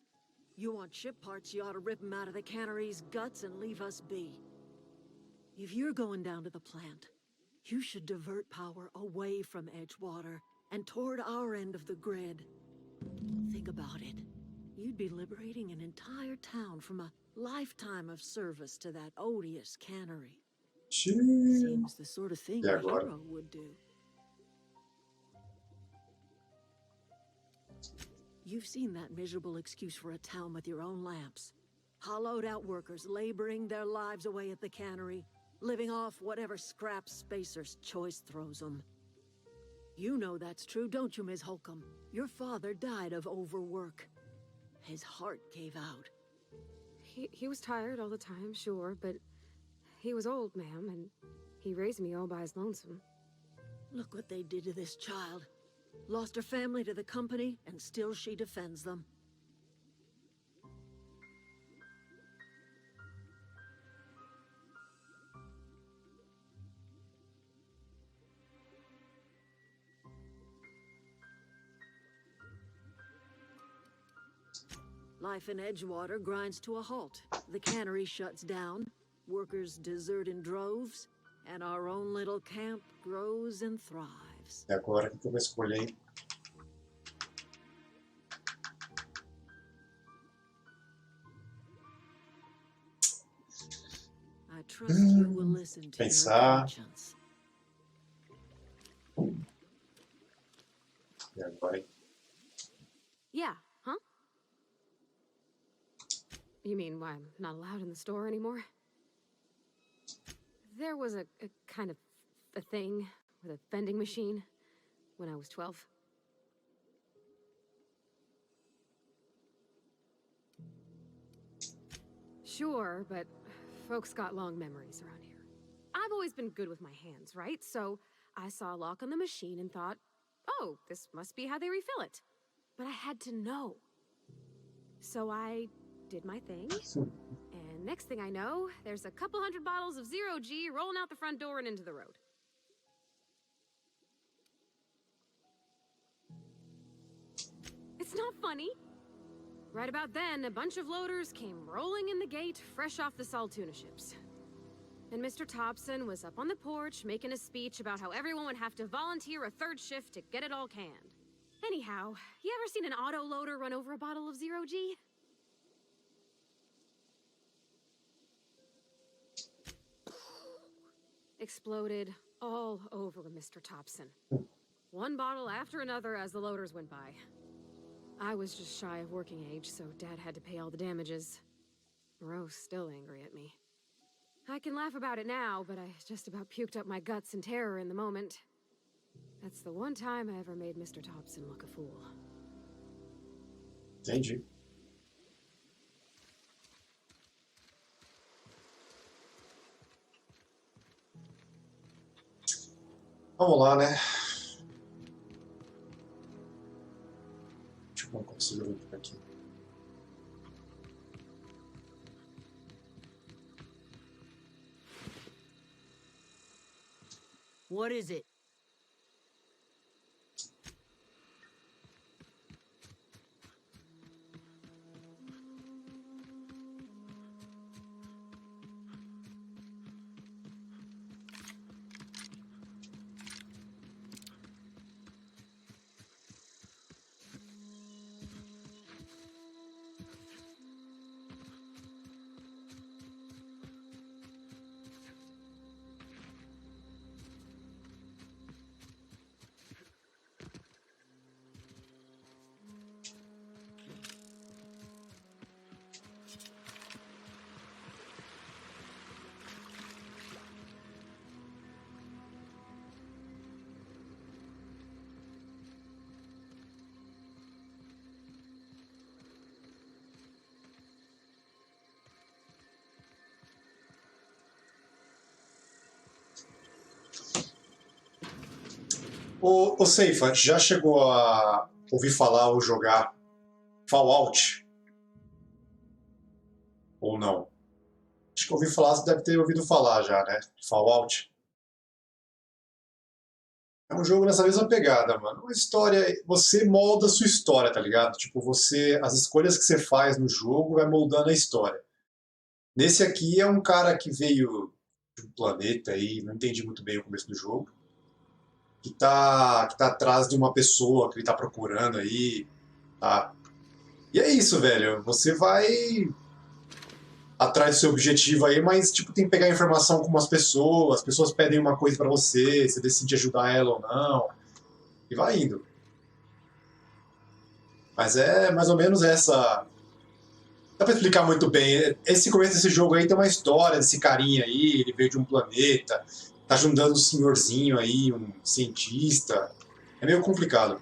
You want ship parts, you ought to rip them out of the cannery's guts and leave us be. If you're going down to the plant, you should divert power away from Edgewater and toward our end of the grid. Think about it. You'd be liberating an entire town from a lifetime of service to that odious cannery. Seems the sort of thing a hero would do. You've seen that miserable excuse for a town with your own lamps. Hollowed out workers laboring their lives away at the cannery, living off whatever scraps Spacer's choice throws them. You know that's true, don't you, Ms. Holcomb? Your father died of overwork. His heart gave out. He was tired all the time, sure, but he was old, ma'am, and he raised me all by his lonesome. Look what they did to this child. Lost her family to the company, and still she defends them. Life in Edgewater grinds to a halt. The cannery shuts down, workers desert in droves, and our own little camp grows and thrives. E agora, o que eu vou escolher? I trust you will listen to your conscience. E agora, hein? Yeah, huh? You mean why I'm not allowed in the store anymore? There was a kind of a thing with a vending machine when I was 12. Sure, but folks got long memories around here. I've always been good with my hands, right? So I saw a lock on the machine and thought, oh, this must be how they refill it. But I had to know. So I did my thing, and next thing I know, there's a couple hundred bottles of 0G rolling out the front door and into the road. It's not funny. Right about then, a bunch of loaders came rolling in the gate, fresh off the Saltuna ships. And Mr. Thompson was up on the porch making a speech about how everyone would have to volunteer a third shift to get it all canned. Anyhow, you ever seen an auto loader run over a bottle of 0G? Exploded all over Mr. Thompson. One bottle after another as the loaders went by. I was just shy of working age, so Dad had to pay all the damages. Moreau's still angry at me. I can laugh about it now, but I just about puked up my guts in terror in the moment. That's the one time I ever made Mr. Thompson look a fool. Entendi. Vamos lá, né? Deixa eu ver como consigo ver por aqui. What is it? Ô Seifa, já chegou a ouvir falar ou jogar Fallout? Ou não? Acho que ouvi falar, você deve ter ouvido falar já, né? Fallout. É um jogo nessa mesma pegada, mano. Uma história, você molda a sua história, tá ligado? Tipo, as escolhas que você faz no jogo vai moldando a história. Nesse aqui é um cara que veio de um planeta aí, não entendi muito bem o começo do jogo, que tá atrás de uma pessoa que ele tá procurando aí, tá? E é isso, velho. Você vai atrás do seu objetivo aí, mas tipo, tem que pegar informação com umas pessoas, as pessoas pedem uma coisa pra você, você decide ajudar ela ou não, e vai indo. Mas é mais ou menos essa. Dá pra explicar muito bem. Esse começo desse jogo aí tem uma história desse carinha aí, ele veio de um planeta, tá ajudando um senhorzinho aí, um cientista. É meio complicado.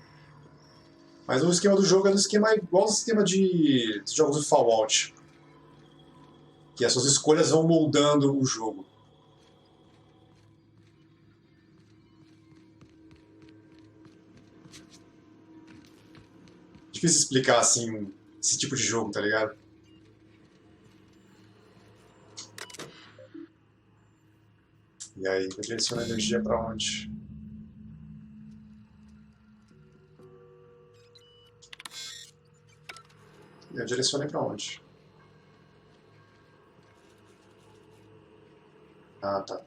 Mas o esquema do jogo é um esquema igual ao sistema de jogos do Fallout. Que as suas escolhas vão moldando o jogo. Difícil explicar assim esse tipo de jogo, tá ligado? E aí, eu direciono a energia pra onde? Eu direcionei pra onde? Ah, tá.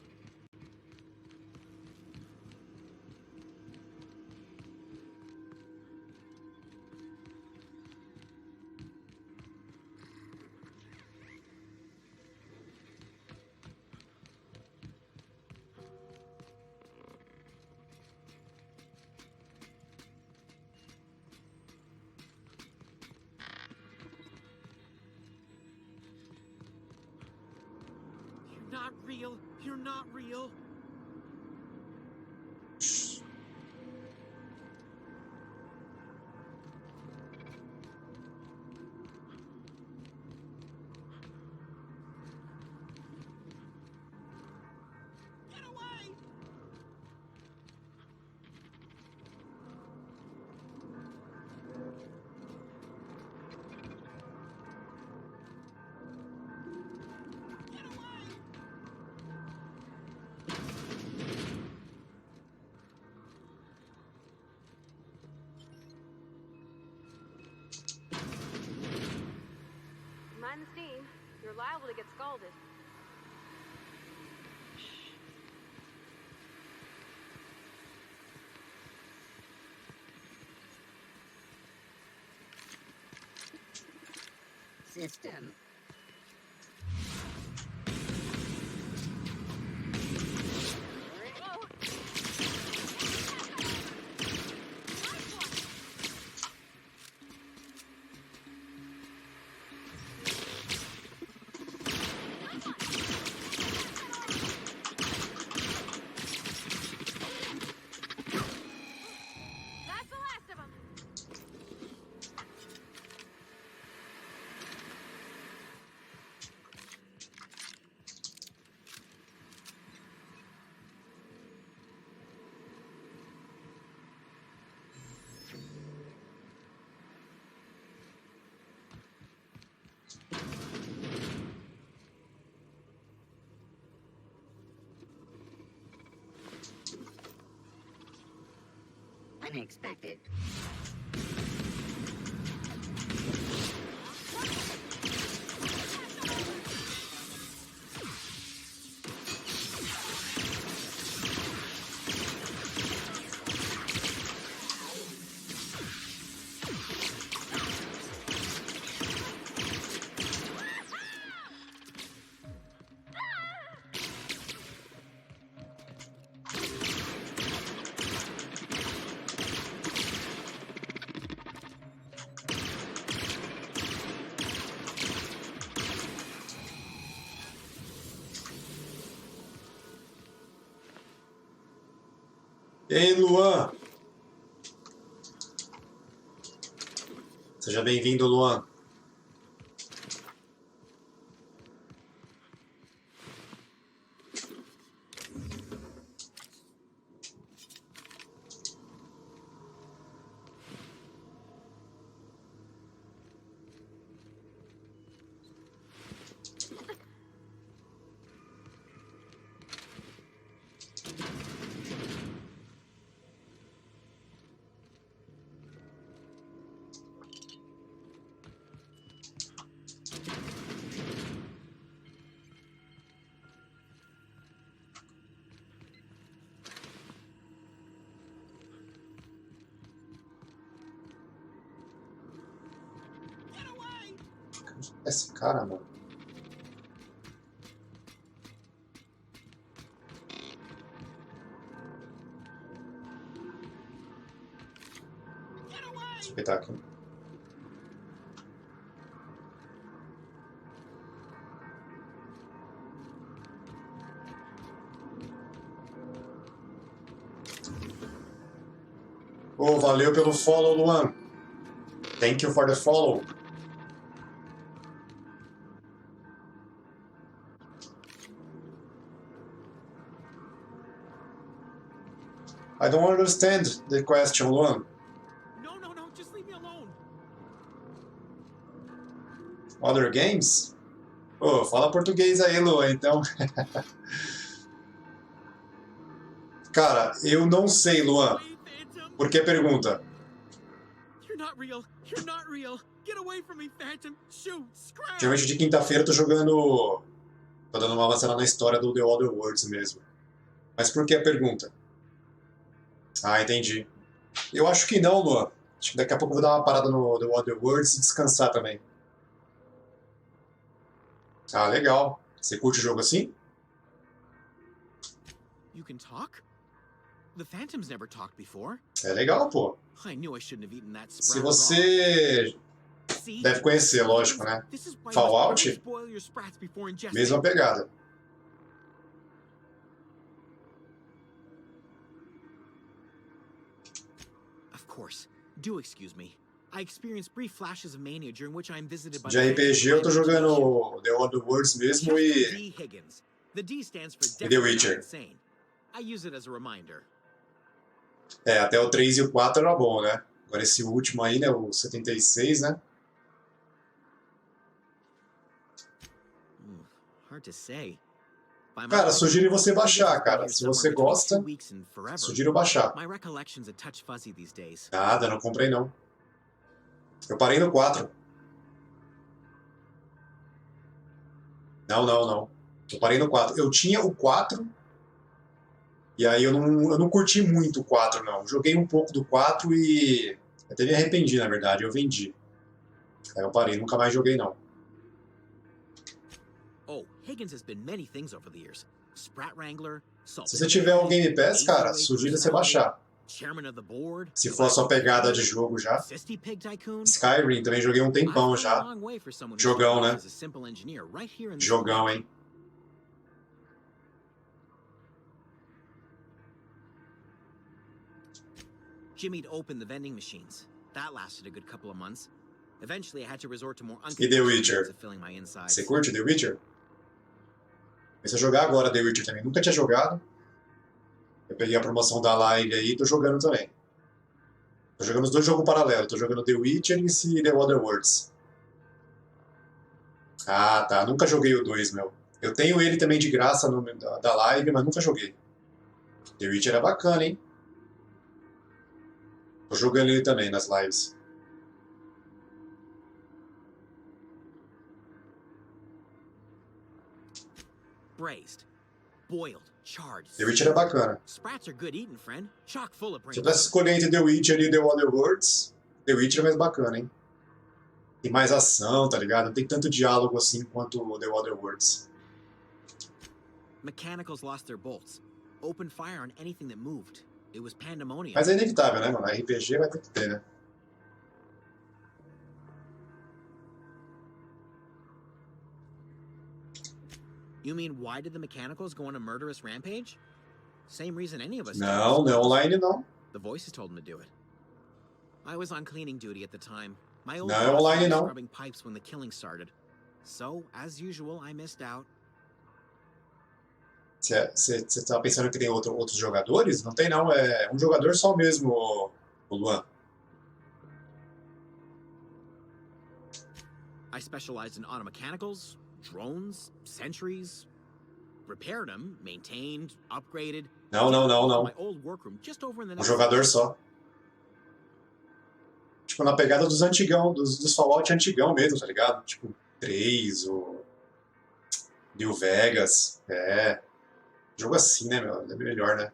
Not real. You're not real. Get away! Mind the steam. You're liable to get scalded. System. That's the last of them. Unexpected. Ei, Luan! Seja bem-vindo, Luan. Esse cara, mano. Deixa eu apertar aqui. Oh, valeu pelo follow, Luan. Thank you for the follow. I don't understand the question, Luan. No, just leave me alone. Other games? Oh, fala português aí, Luan, então. Cara, eu não sei, Luan. Por que pergunta? You're not real. You're not real. Get away from me, Phantom. Shoot, scram. Geralmente de quinta-feira eu tô jogando. Tô dando uma avançada na história do The Other Worlds mesmo. Mas por que a pergunta? Ah, entendi. Eu acho que não, Luan. Acho que daqui a pouco eu vou dar uma parada no The Other Worlds e descansar também. Ah, legal. Você curte o jogo assim? You can talk? The Phantoms never talked before. É legal, pô. I knew I shouldn't have eaten that Se sprout raw. você See? deve conhecer, lógico, né? This is why you Fallout? must always spoil your sprats before ingesting. Mesma pegada. Of course. Do excuse me. I experience brief flashes of mania during which I am visited by De RPG eu tô jogando The Other Worlds mesmo e D. Higgins. The D stands for The definitely Witcher. not insane. I use it as a reminder. É, até o 3 e o 4 era bom, né? Agora esse último aí, né? O 76, né? Hard to say. By my Cara, sugiro você baixar, I've been cara. here Se somewhere você between gosta, 2 weeks and forever. sugiro baixar. My recollection's a touch fuzzy these days. Nada, não comprei não. Eu parei no 4. Não, não, não. Eu parei no 4. Eu tinha o 4, e aí eu não curti muito o 4, não. Joguei um pouco do 4 e até me arrependi, na verdade. Eu vendi. Aí eu parei, nunca mais joguei, não. Oh, Higgins has been many things over the years. Sprat Wrangler, Se você tiver o Game Pass, cara, sugiro você baixar. Chairman of the board, Se for a sua pegada de jogo já. Sisty Pig Tycoon. Skyrim, também joguei um tempão já. Jogão, né? Jogão, hein? Jimmy'd open the vending machines. That lasted a good couple of months. Eventually, I had to resort to more E The Witcher? Você curte The Witcher? Comecei a jogar agora The Witcher também. Nunca tinha jogado. Eu peguei a promoção da live aí e tô jogando também. Tô jogando os dois jogos paralelos. Tô jogando The Witcher e esse The Other Worlds. Ah, tá. Nunca joguei o 2, meu. Eu tenho ele também de graça da live, mas nunca joguei. The Witcher é bacana, hein? Tô jogando ele também nas lives. Braised, boiled, charred. The Witcher é bacana. Sprats are good eating, friend. Chock full of brains. Se eu pudesse escolher entre The Witcher e The Other Worlds, The Witcher é mais bacana, hein? Tem mais ação, tá ligado? Não tem tanto diálogo assim quanto The Other Worlds. Mechanicals lost their bolts. Opened fire on anything that moved. It was pandemonium. Mas é inevitável, né, mano? RPG vai ter que ter, né? You mean why did the mechanicals go on a murderous rampage? Same reason any of us did. Não, não é online não. The voices told them to do it. I was on cleaning duty at the time. My old Não é online was não. scrubbing pipes when the killing started. So, as usual, I missed out. Você tá pensando que tem outros jogadores? Não tem não, é um jogador só mesmo, o Luan. I specialized in automechanicals, drones, sentries, repaired them, maintained, upgraded. Não, não, não, não. My old workroom just over in the Um next jogador só. Tipo, na pegada dos antigão, dos Fallout antigão mesmo, tá ligado? Tipo, 3, o New Vegas, jogo assim, né, meu? É melhor, né?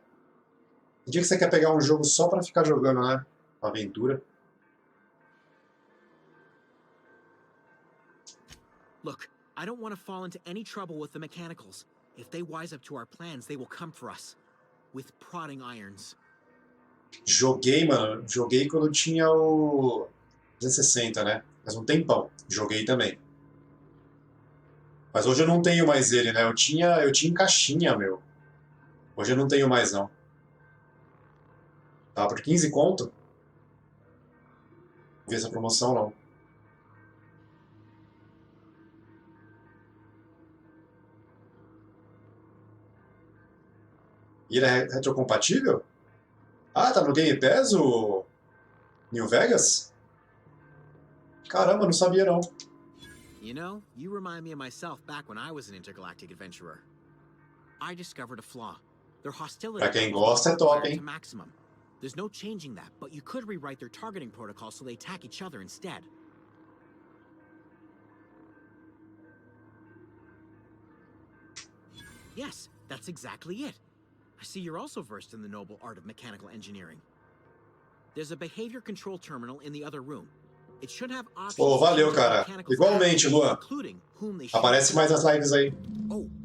Tem dia que você quer pegar um jogo só pra ficar jogando, né? Aventura. Look, I don't want to fall into any trouble with the mechanicals. If they wise up to our plans, they will come for us. With prodding irons. Joguei, mano. Joguei quando tinha o 360, né? Faz um tempão. Joguei também. Mas hoje eu não tenho mais ele, né? Eu tinha em caixinha, meu. Hoje eu não tenho mais, não. Tava por 15 conto? Não vi essa promoção, não. E ele é retrocompatível? Ah, tá no Game Pass o New Vegas? Caramba, não sabia não. You know, you remind me of myself back when I was an intergalactic adventurer. I discovered a flaw. Their hostility Pra quem gosta é top, hein? to maximum. There's no changing that, but you could rewrite their targeting protocol so they attack each other instead. Yes, that's exactly it. I see you're also versed in the noble art of mechanical engineering. There's a behavior control terminal in the other room. It should have options. Pô, valeu, cara. Igualmente, Luan. Aparece mais nas lives aí.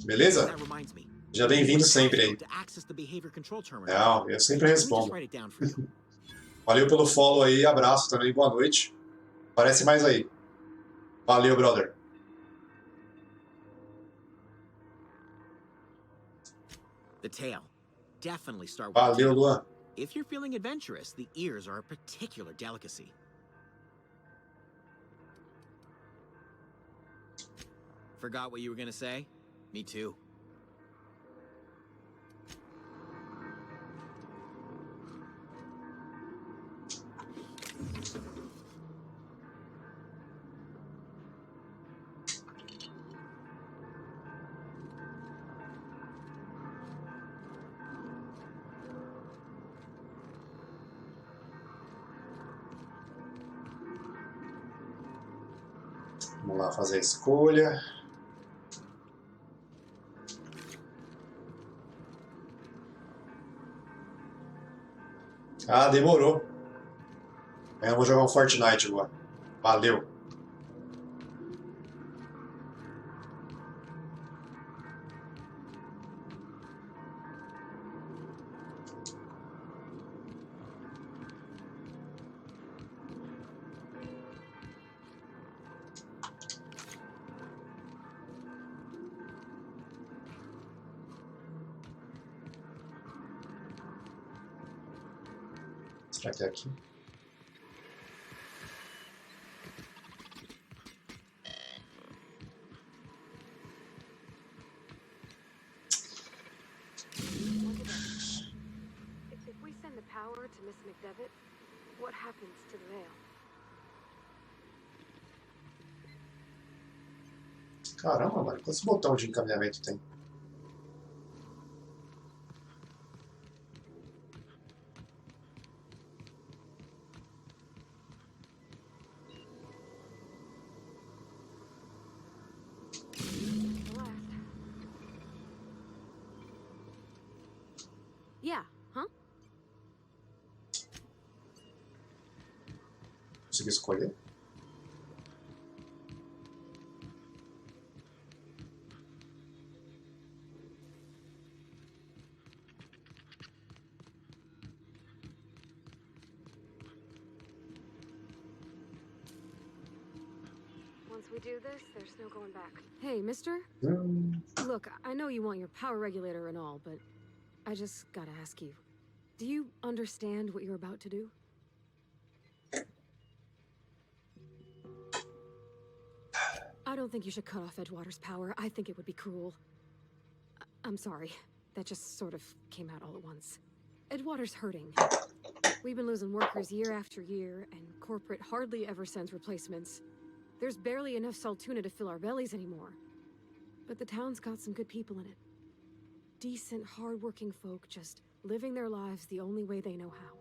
Beleza? That reminds me. Já bem-vindo sempre aí. To access the behavior control terminal. Não, eu sempre Let me just respondo. write it down for you. Valeu pelo follow aí, abraço também, boa noite. Aparece mais aí. Valeu, brother. The tail. Definitely start with Valeu, the tail. Luan. If you're feeling adventurous, the ears are a particular delicacy. Forgot what you were gonna say? Me too. Vamos lá fazer a escolha. Ah, demorou. Eu vou jogar um Fortnite agora. Valeu. Será que é aqui? If we send the power to Miss McDevitt, what happens to the veil? Caramba, mano. Quantos botões de encaminhamento tem? Yeah, huh? Consegui escolher? Once we do this, there's no going back. Hey, mister? Hum. Look, I know you want your power regulator and all, but I just gotta ask you. Do you understand what you're about to do? I don't think you should cut off Edgewater's power. I think it would be cruel. I'm sorry. That just sort of came out all at once. Edgewater's hurting. We've been losing workers year after year, and corporate hardly ever sends replacements. There's barely enough Saltuna to fill our bellies anymore. But the town's got some good people in it. Decent, hard-working folk just living their lives the only way they know how.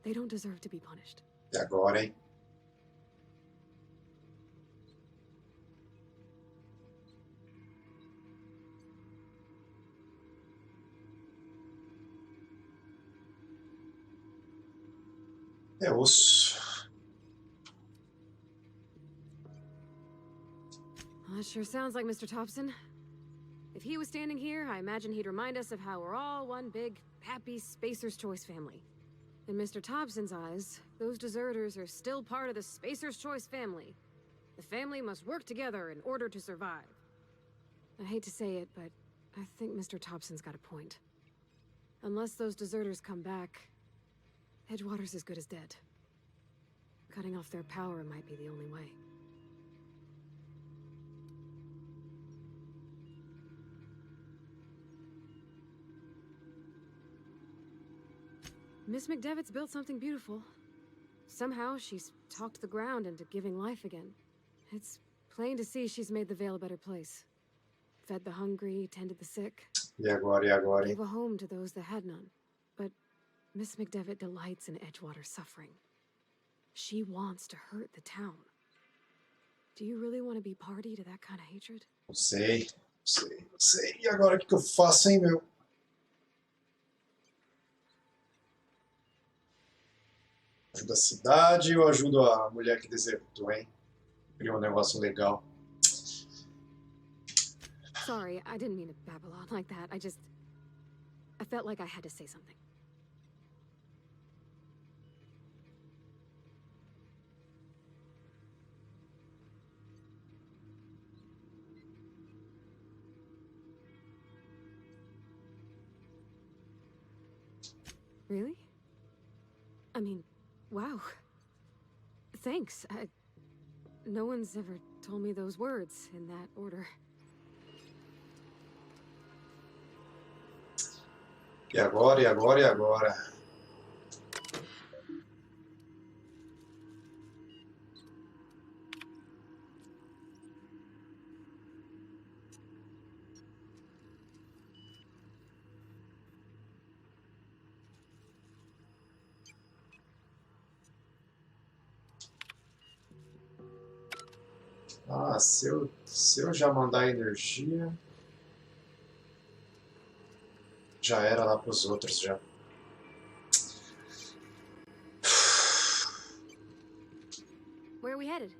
They don't deserve to be punished. E agora, hein? É osso. That sure sounds like Mr. Thompson. If he was standing here, I imagine he'd remind us of how we're all one big, happy Spacer's Choice family. In Mr. Thompson's eyes, those deserters are still part of the Spacer's Choice family. The family must work together in order to survive. I hate to say it, but I think Mr. Thompson's got a point. Unless those deserters come back, Edgewater's as good as dead. Cutting off their power might be the only way. Miss McDevitt's built something beautiful. Somehow she's talked the ground into giving life again. It's plain to see she's made the Vale a better place. Fed the hungry, tended the sick. E agora, e agora, hein? Gave a home to those that had none. But Miss McDevitt delights in Edgewater's suffering. She wants to hurt the town. Do you really want to be party to that kind of hatred? Não sei, não sei, não sei. E agora o que eu faço, hein, meu? Ajudo a cidade ou ajudo a mulher que desertou, hein? Criou um negócio legal. Sorry, I didn't mean to babble on like that. I felt like I had to say something. Really? I mean, wow. Thanks. No one's ever told me those words in that order. E agora, e agora, e agora? Ah, se eu já mandar energia, já era lá para os outros já. we headed?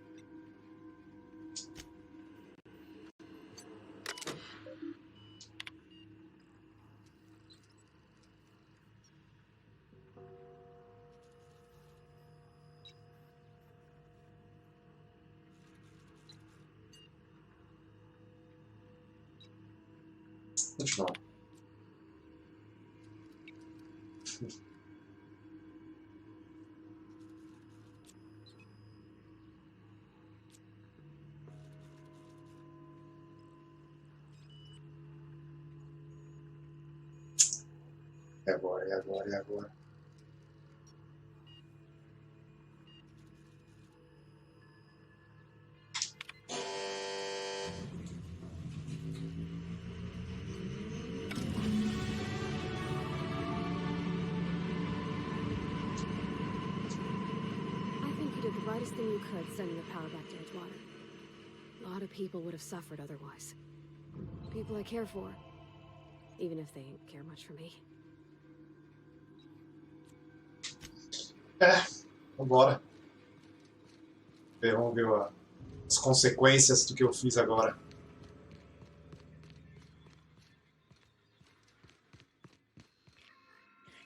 Continuar. É agora, é agora, é agora. I think you did the rightest thing you could sending the power back to Edgewater. A lot of people would have suffered otherwise. People I care for, even if they didn't care much for me. Vambora. Vamos ver as consequências do que eu fiz agora.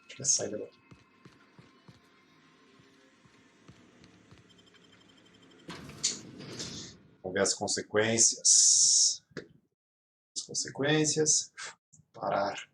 Acho que é sair agora. Vamos ver as consequências. As consequências. Parar.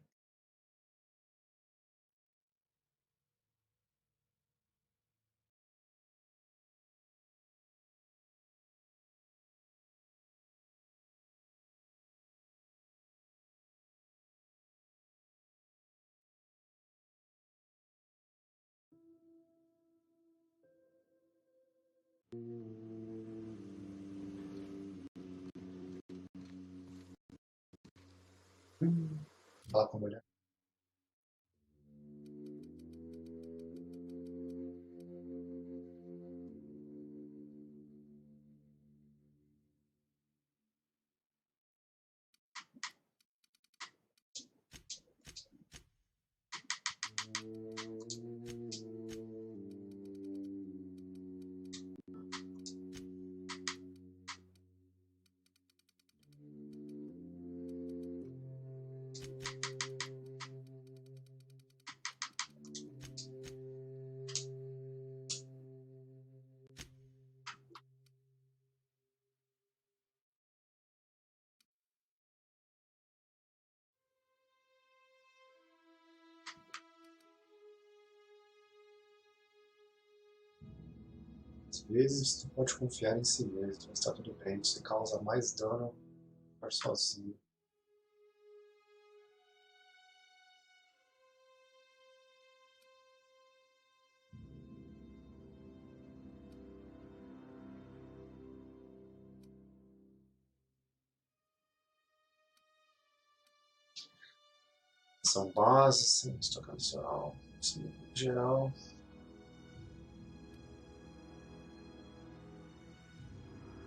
Fala com a mulher. Às vezes, tu pode confiar em si mesmo, mas está tudo bem, você causa mais dano por sozinho. São bases, sim, estoque adicional, geral.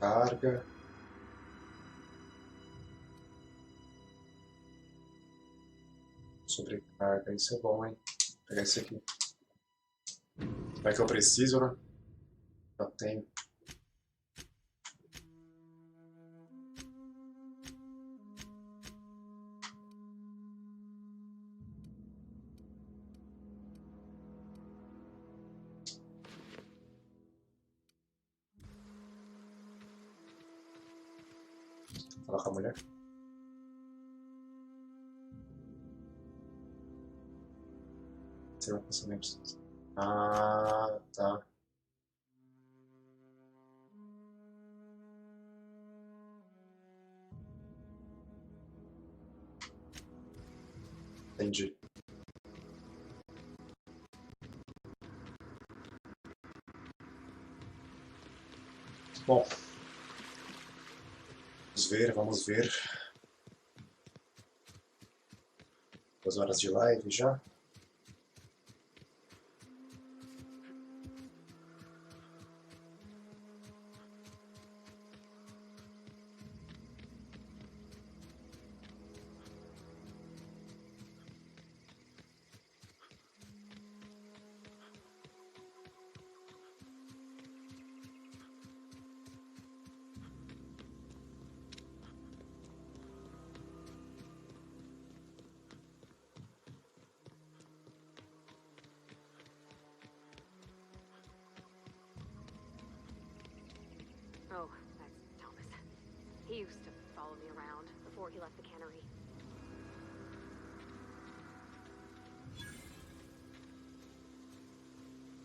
Carga. Sobrecarga, isso é bom, hein? Vou pegar esse aqui. Vai que eu preciso, né? Já tenho. Vou falar com a mulher. Será um pensamento. Ah, tá. Entendi. Bom. Vamos ver, vamos ver. 2 horas de live já. He used to follow me around before he left the cannery.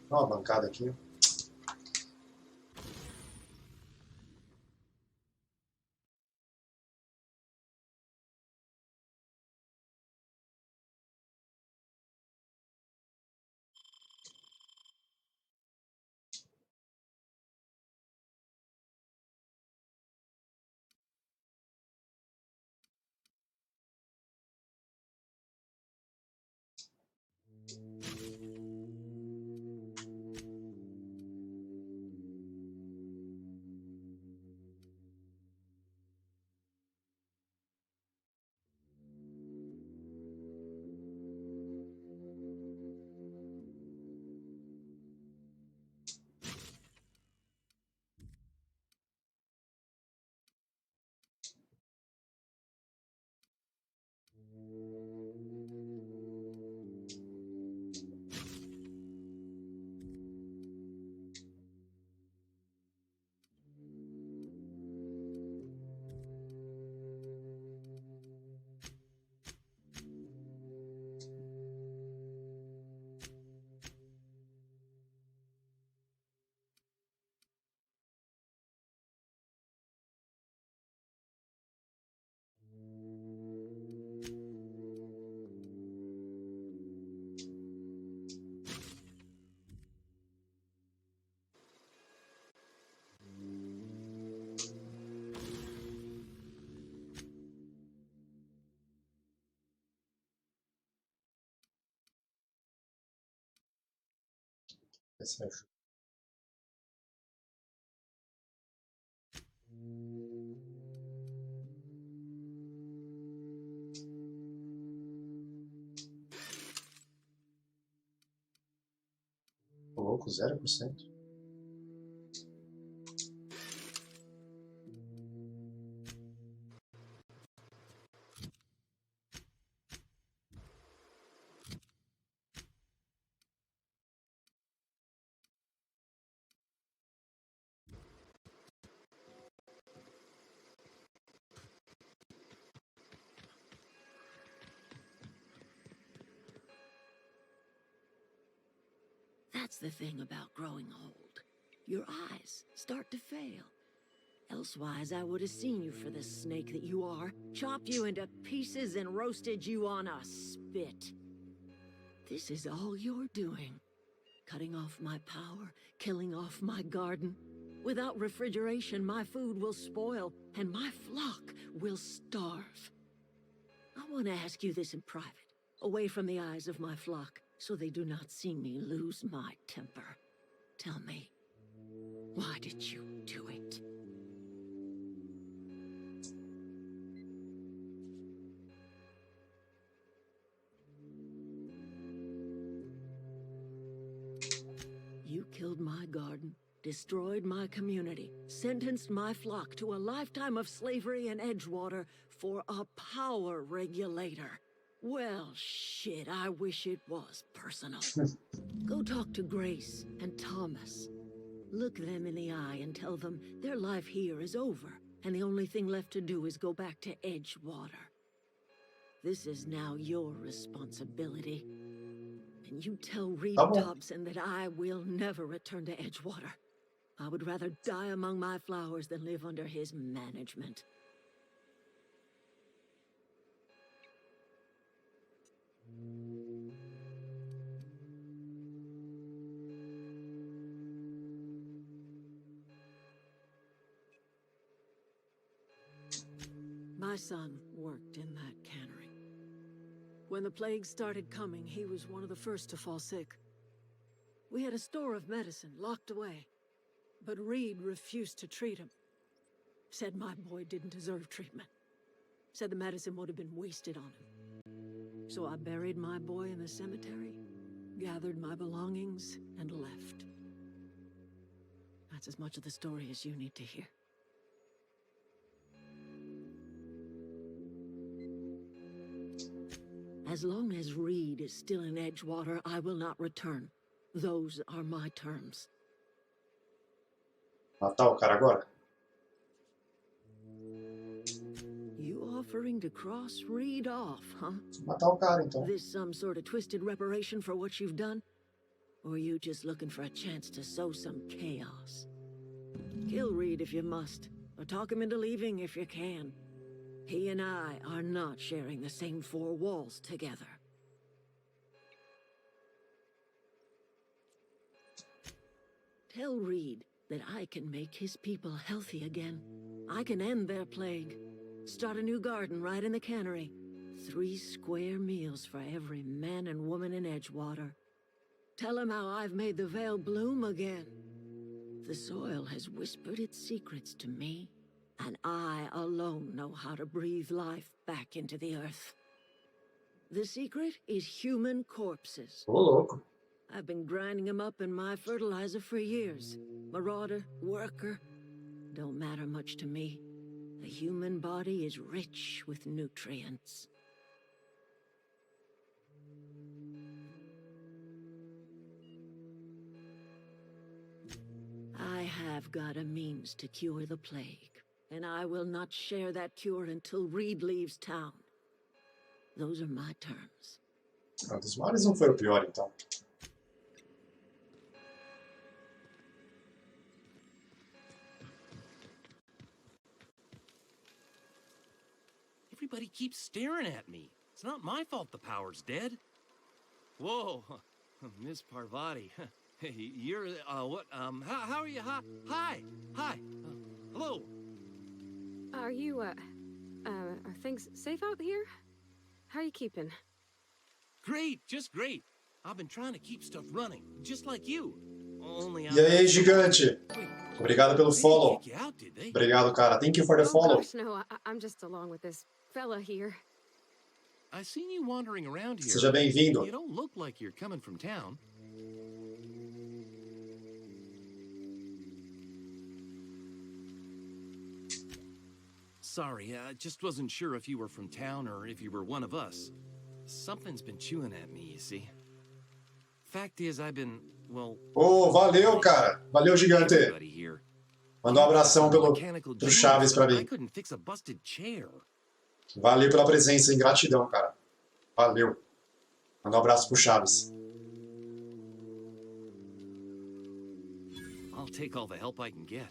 Dá uma bancada aqui. Esse ajuda. Louco, 0%. That's the thing about growing old. Your eyes start to fail. Elsewise, I would have seen you for the snake that you are, chopped you into pieces and roasted you on a spit. This is all you're doing. Cutting off my power, killing off my garden. Without refrigeration, my food will spoil, and my flock will starve. I want to ask you this in private, away from the eyes of my flock, so they do not see me lose my temper. Tell me, why did you do it? You killed my garden, destroyed my community, sentenced my flock to a lifetime of slavery in Edgewater for a power regulator. Well, shit, I wish it was personal. Go talk to Grace and Thomas. Look them in the eye and tell them their life here is over, and the only thing left to do is go back to Edgewater. This is now your responsibility. And you tell Reed Dobson that I will never return to Edgewater. I would rather die among my flowers than live under his management. My son worked in that cannery. When the plague started coming, he was one of the first to fall sick. We had a store of medicine locked away, but Reed refused to treat him. Said my boy didn't deserve treatment. Said the medicine would have been wasted on him. So I buried my boy in the cemetery, gathered my belongings, and left. That's as much of the story as you need to hear. As long as Reed is still in Edgewater, I will not return. Those are my terms. Matar o cara agora? offering to cross Reed off, huh? Matar o cara, então. This some sort of twisted reparation for what you've done? Or you just looking for a chance to sow some chaos? Kill Reed if you must, or talk him into leaving if you can. He and I are not sharing the same four walls together. Tell Reed that I can make his people healthy again. I can end their plague. Start a new garden right in the cannery. 3 square meals for every man and woman in Edgewater. Tell him how I've made the Vale bloom again. The soil has whispered its secrets to me, and I alone know how to breathe life back into the earth. The secret is human corpses. Ô, louco. I've been grinding them up in my fertilizer for years. Marauder, worker, don't matter much to me. The human body is rich with nutrients. I have got a means to cure the plague, and I will not share that cure until Reed leaves town. Those are my terms. Ah, dos males não foi o pior, então. Everybody keeps staring at me. It's not my fault the power's dead. Whoa, Miss Parvati. Hey, you're, what, how are you? Hi, hello. Are you, are things safe out here? How are you keeping? Great, just great. I've been trying to keep stuff running, just like you. Only E aí, gigante? Obrigado pelo follow. Obrigado, cara. Thank you for the follow. Gosh, no, I'm just along with this fella here. I seen you wandering around here. Seja bem-vindo. You don't look like you're coming from town. Sorry, I just wasn't sure if you were from town or if you were one of us. Something's been chewing at me, you see. Fact is, I've been, well... Oh, valeu, cara. Valeu, gigante. Mandou um abração pro Chaves pra mim. Valeu pela presença, hein? Gratidão, cara. Valeu. Mandou um abraço pro Chaves. I'll take all the help I can get.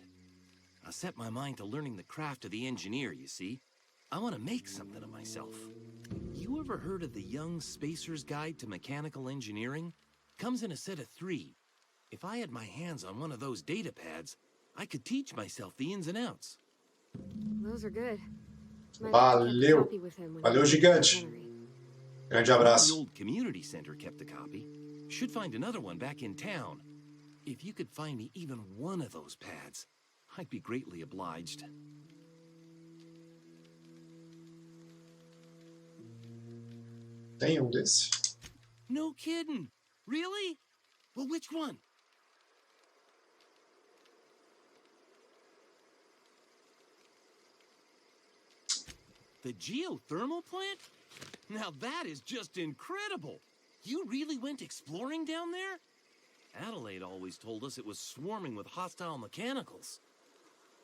I set my mind to learning the craft of the engineer, you see. I want to make something of myself. You ever heard of the Young Spacer's Guide to Mechanical Engineering? Comes in a set of 3. If I had my hands on one of those data pads, I could teach myself the ins and outs. Those are good. Valeu. Valeu, gigante. Grande abraço. The old community center kept a copy. Should find another one back in town. If you could find me even one of those pads, I'd be greatly obliged. Tem um desse? No kidding. Really? Well, which one? The geothermal plant? Now that is just incredible. You really went exploring down there? Adelaide always told us it was swarming with hostile mechanicals.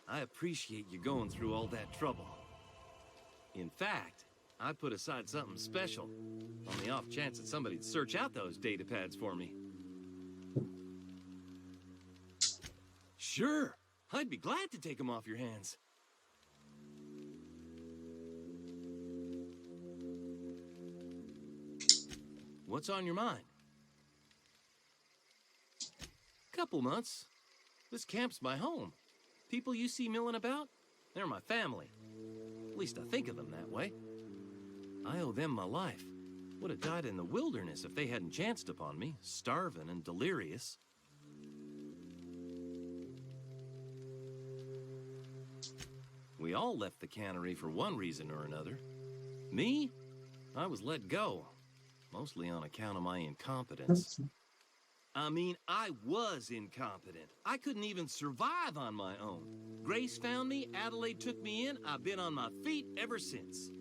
I appreciate you going through all that trouble. In fact, I put aside something special on the off chance that somebody'd search out those data pads for me. Sure, I'd be glad to take them off your hands. What's on your mind? Couple months. This camp's my home. People you see milling about, they're my family. At least I think of them that way. I owe them my life. Would have died in the wilderness if they hadn't chanced upon me, starving and delirious. We all left the cannery for one reason or another. Me? I was let go, mostly on account of my incompetence. I mean, I was incompetent. I couldn't even survive on my own. Grace found me, Adelaide took me in, I've been on my feet ever since.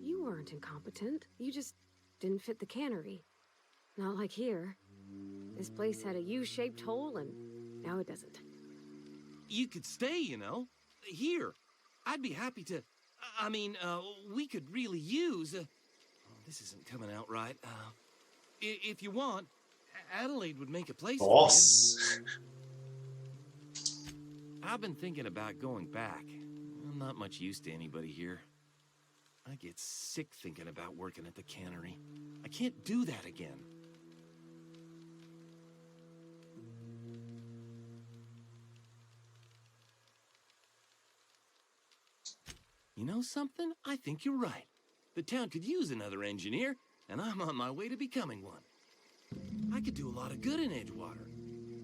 You weren't incompetent. You just didn't fit the cannery. Not like here. This place had a U-shaped hole, and now it doesn't. You could stay, you know. Here. I'd be happy to... I mean, we could really use... oh, this isn't coming out right. If you want, Adelaide would make a place for Nossa. you. I've been thinking about going back. I'm not much use to anybody here. I get sick thinking about working at the cannery. I can't do that again. You know something? I think you're right. The town could use another engineer, and I'm on my way to becoming one. I could do a lot of good in Edgewater.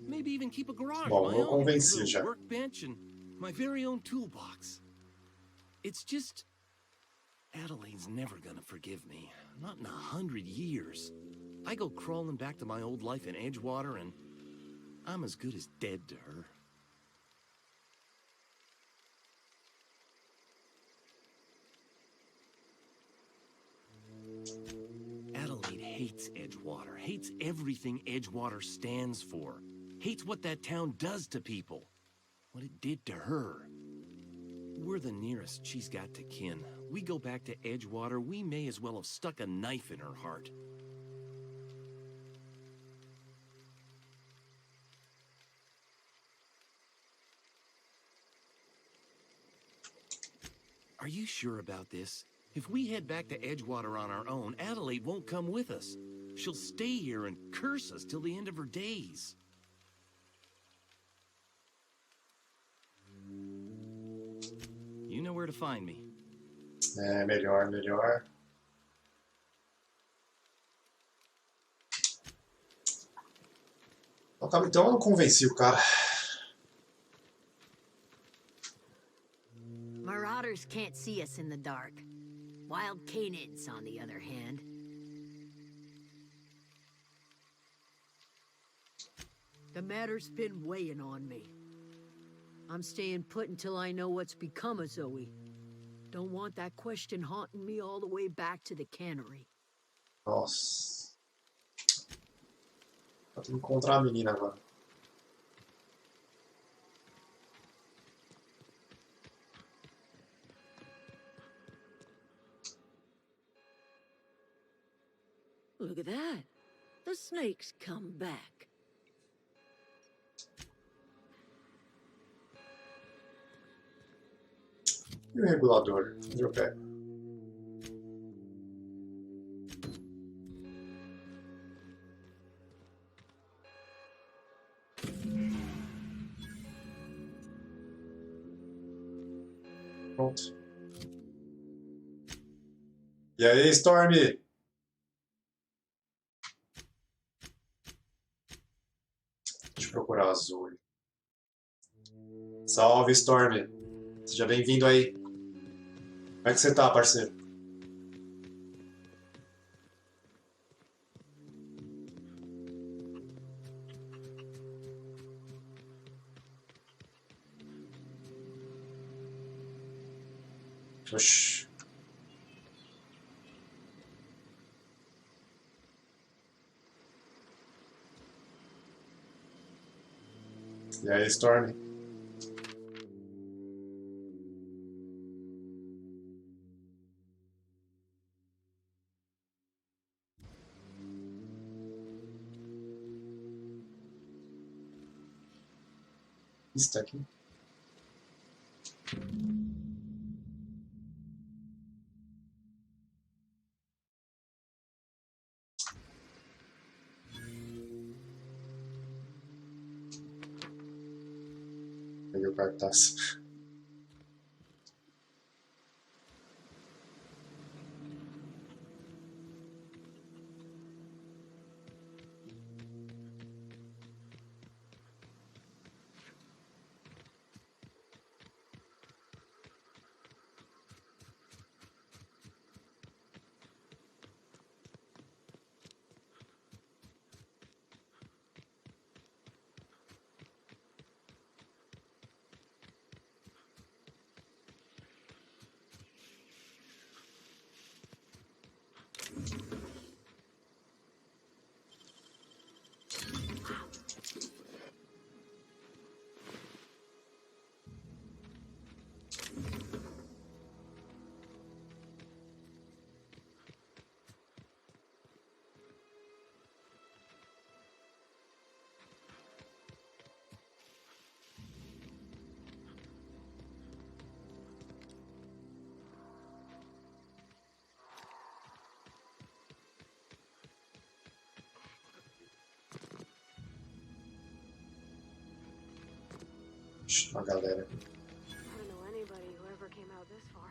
Maybe even keep a garage Bom, of my vou own, with a convencer little já. workbench and my very own toolbox. It's just... Adelaide's never gonna forgive me. Not in 100 years. I go crawling back to my old life in Edgewater, and I'm as good as dead to her. Adelaide hates Edgewater, hates everything Edgewater stands for, hates what that town does to people, what it did to her. We're the nearest she's got to kin. We go back to Edgewater, we may as well have stuck a knife in her heart. Are you sure about this? If we head back to Edgewater on our own, Adelaide won't come with us. She'll stay here and curse us till the end of her days. You know where to find me. É, melhor, melhor. Então eu não convenci o cara. Marauders can't see us in the dark. Wild canids, on the other hand. The matter's been weighing on me. I'm staying put until I know what's become of Zoe. Don't want that question haunting me all the way back to the cannery. Nossa. Vou ter que encontrar a menina agora. Look at that. The snake's come back. E o regulador? Onde eu pego? Pronto. E aí, Stormy? Deixa eu procurar a Zoe. Salve, Stormy. Seja bem-vindo aí. Como é que você tá, parceiro? Oxi. E aí, Stormy? Está aqui. Peguei o cartaz. Uma galera. I don't know anybody who ever came out this far.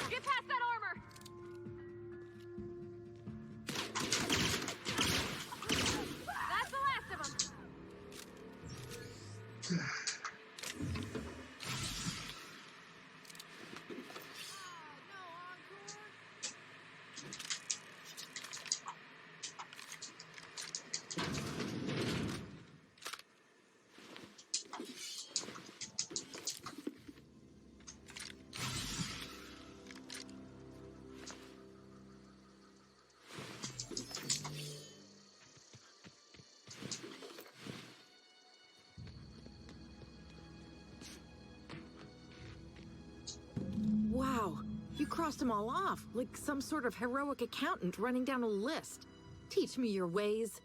Get past that armor! That's the last of them! Wow, you crossed them all off, like some sort of heroic accountant running down a list. Teach me your ways.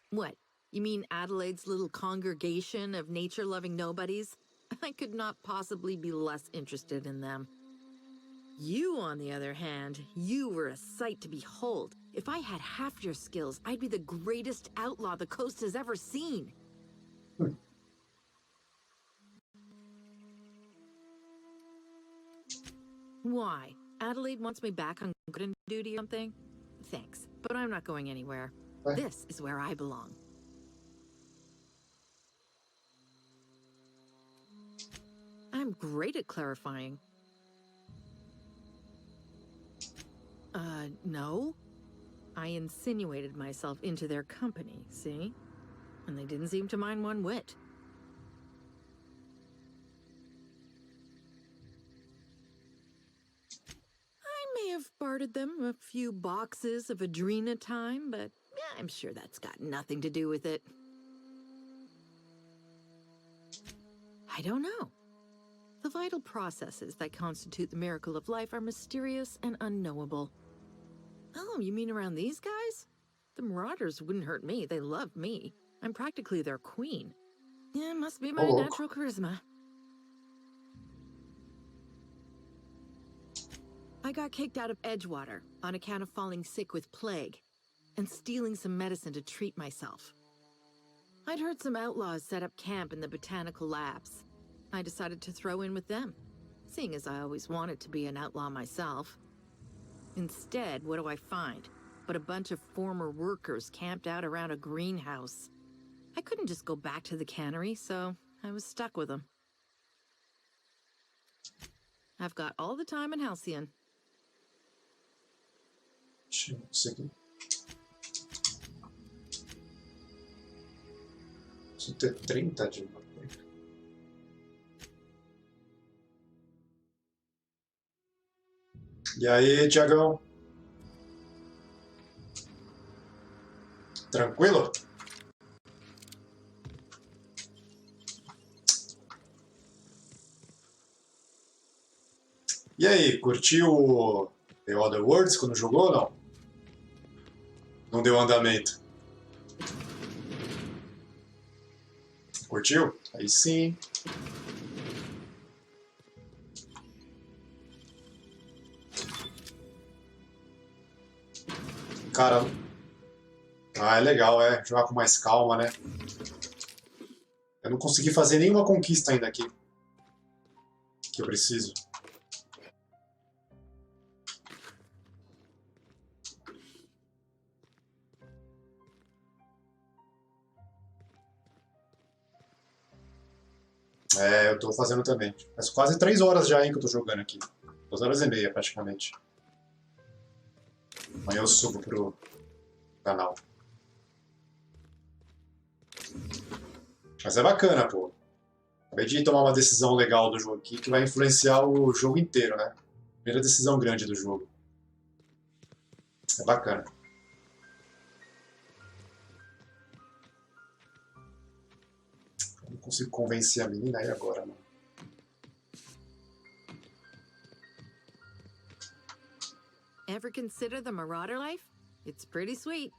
What? You mean Adelaide's little congregation of nature-loving nobodies? I could not possibly be less interested in them. You, on the other hand, you were a sight to behold. If I had half your skills, I'd be the greatest outlaw the coast has ever seen. Why? Adelaide wants me back on good duty or something? Thanks, but I'm not going anywhere. This is where I belong. I'm great at clarifying. No. I insinuated myself into their company, see? And they didn't seem to mind one whit. I may have bartered them a few boxes of Adrena time, but yeah, I'm sure that's got nothing to do with it. I don't know. The vital processes that constitute the miracle of life are mysterious and unknowable. Oh, you mean around these guys? The Marauders wouldn't hurt me. They love me. I'm practically their queen. Yeah, it must be my natural charisma. I got kicked out of Edgewater on account of falling sick with plague and stealing some medicine to treat myself. I'd heard some outlaws set up camp in the botanical labs. I decided to throw in with them, seeing as I always wanted to be an outlaw myself. Instead, what do I find? But a bunch of former workers camped out around a greenhouse. I couldn't just go back to the cannery, so I was stuck with them. I've got all the time in Halcyon. Isso aqui. Preciso ter 30 de uma coisa. E aí, Tiagão? Tranquilo? E aí, curtiu The Other Worlds quando jogou ou não? Não deu andamento. Curtiu? Aí sim. Cara, é legal, jogar com mais calma, né? Eu não consegui fazer nenhuma conquista ainda aqui. Que eu preciso. É, eu tô fazendo também. Faz quase 3 horas já, hein, que eu tô jogando aqui. 2 horas e meia, praticamente. Amanhã eu subo pro canal. Mas é bacana, pô. Acabei de tomar uma decisão legal do jogo aqui que vai influenciar o jogo inteiro, né? Primeira decisão grande do jogo. É bacana. Eu não consigo convencer a menina aí agora, mano. Ever consider the Marauder life? It's pretty sweet.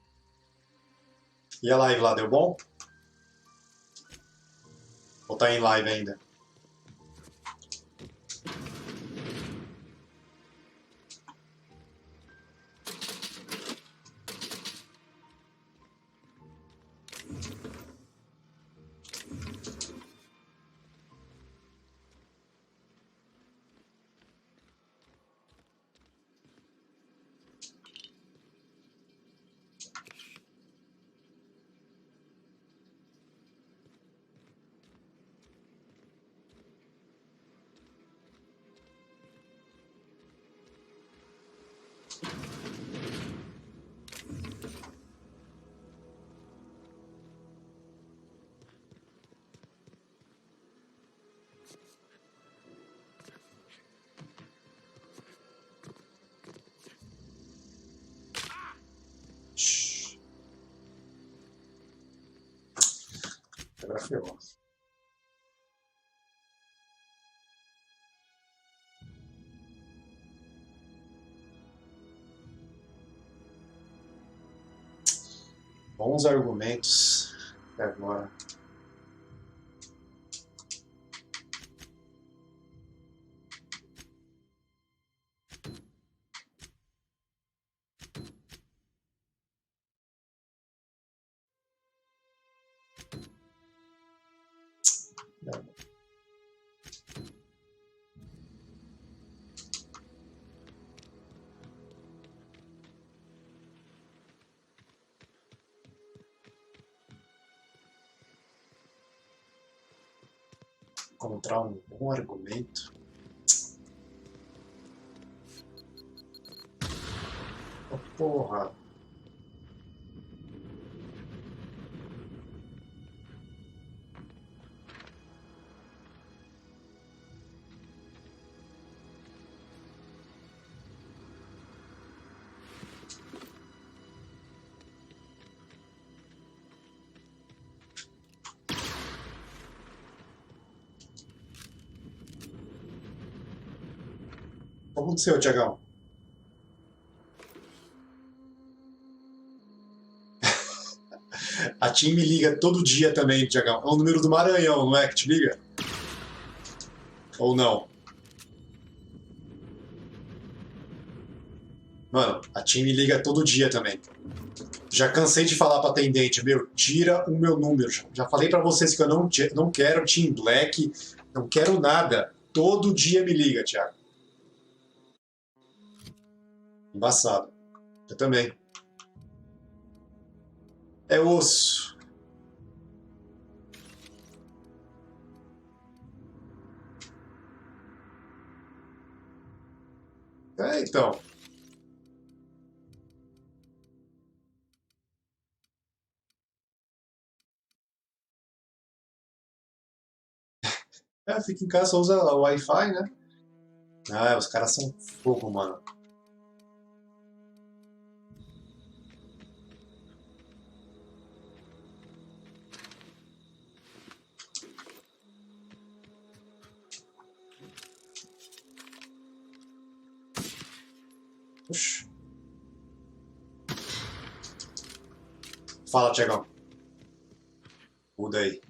E a live lá, deu bom? Ou tá em live ainda? Agora ferrou. Bons argumentos agora. Encontrar um bom argumento. Oh, porra. O que aconteceu, Tiagão? A Tim me liga todo dia também, Tiagão. É o número do Maranhão, não é que te liga? Ou não? Mano, a Tim me liga todo dia também. Já cansei de falar pra atendente, meu, tira o meu número. Já falei pra vocês que eu não quero Team Black, não quero nada. Todo dia me liga, Thiago. Embaçado. Eu também. É osso. É, então. É, fica em casa, só usa o Wi-Fi, né? Ah, os caras são fogo, mano. Oxi. Fala, Tiagão. Muda aí.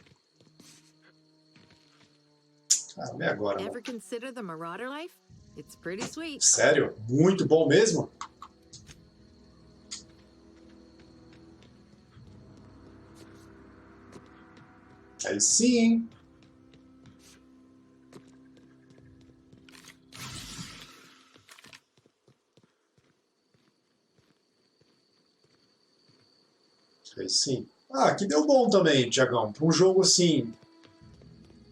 Caramba, é agora, mano. Ever consider the Marauder life? It's pretty sweet. Sério? Muito bom mesmo? Aí sim, hein? Sim. Ah, aqui deu bom também, Tiagão. Para um jogo assim,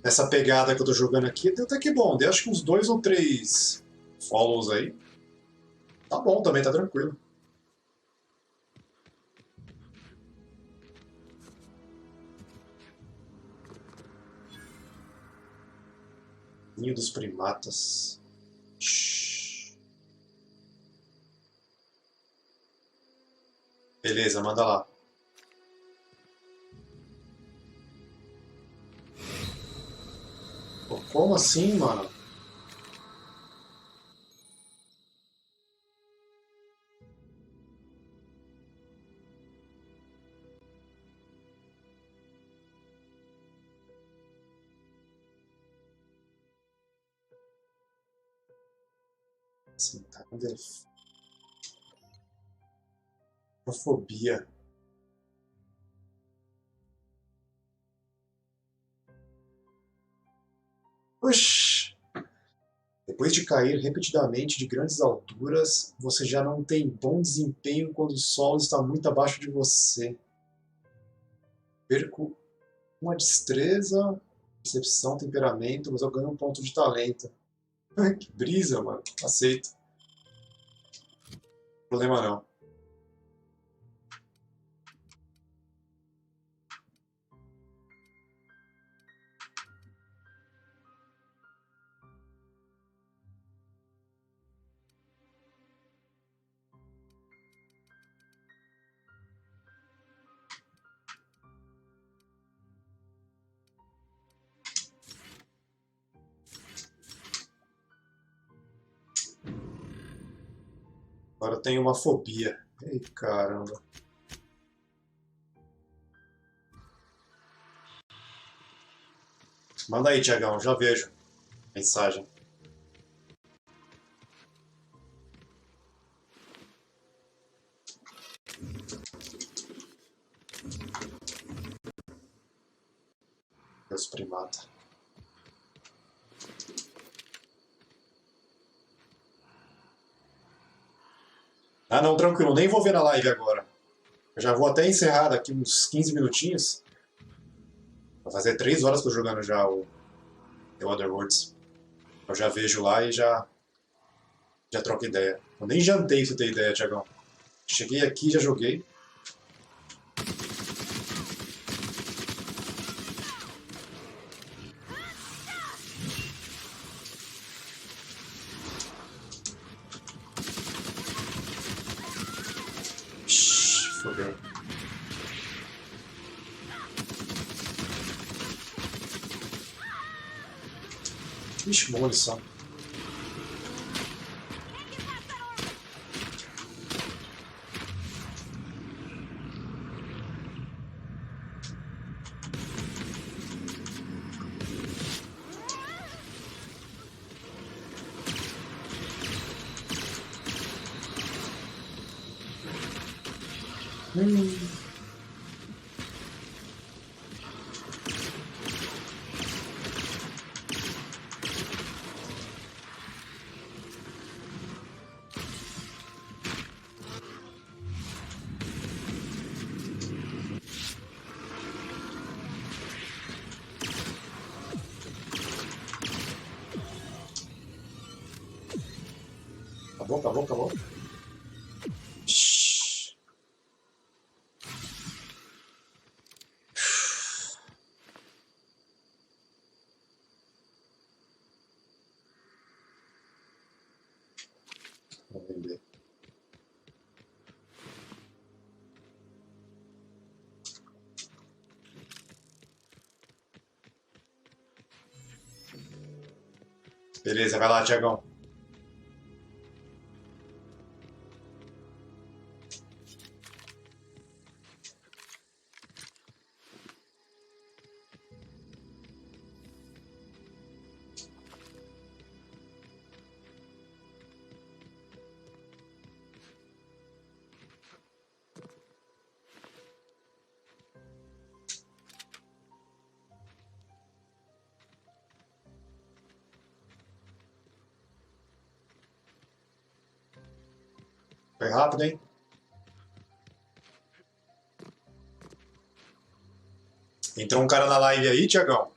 nessa pegada que eu tô jogando aqui, deu até que bom. Deu acho que uns 2 ou 3 follows aí. Tá bom também, tá tranquilo. Ninho dos primatas. Shhh. Beleza, manda lá. Pô, como assim, mano? Assim, tá com fobia. Oxi! Depois de cair repetidamente de grandes alturas, você já não tem bom desempenho quando o solo está muito abaixo de você. Perco uma destreza, percepção, temperamento, mas eu ganho um ponto de talento. Que brisa, mano. Aceito. Problema não. Agora eu tenho uma fobia. Ei, caramba. Manda aí, Tiagão, já vejo. Mensagem. Deus primata. Ah, não, tranquilo. Nem vou ver na live agora. Eu já vou até encerrar daqui uns 15 minutinhos. Vai fazer 3 horas que eu tô jogando já o The Otherworlds. Eu já vejo lá e já troco ideia. Eu nem jantei, pra você ter ideia, Tiagão. Cheguei aqui, já joguei. Fodeu. Ixi, boa lição. Acabou, acabou, acabou. Shhh. Vou vender. Beleza, vai lá, Tiagão. Foi rápido, hein? Entrou um cara na live aí, Tiagão.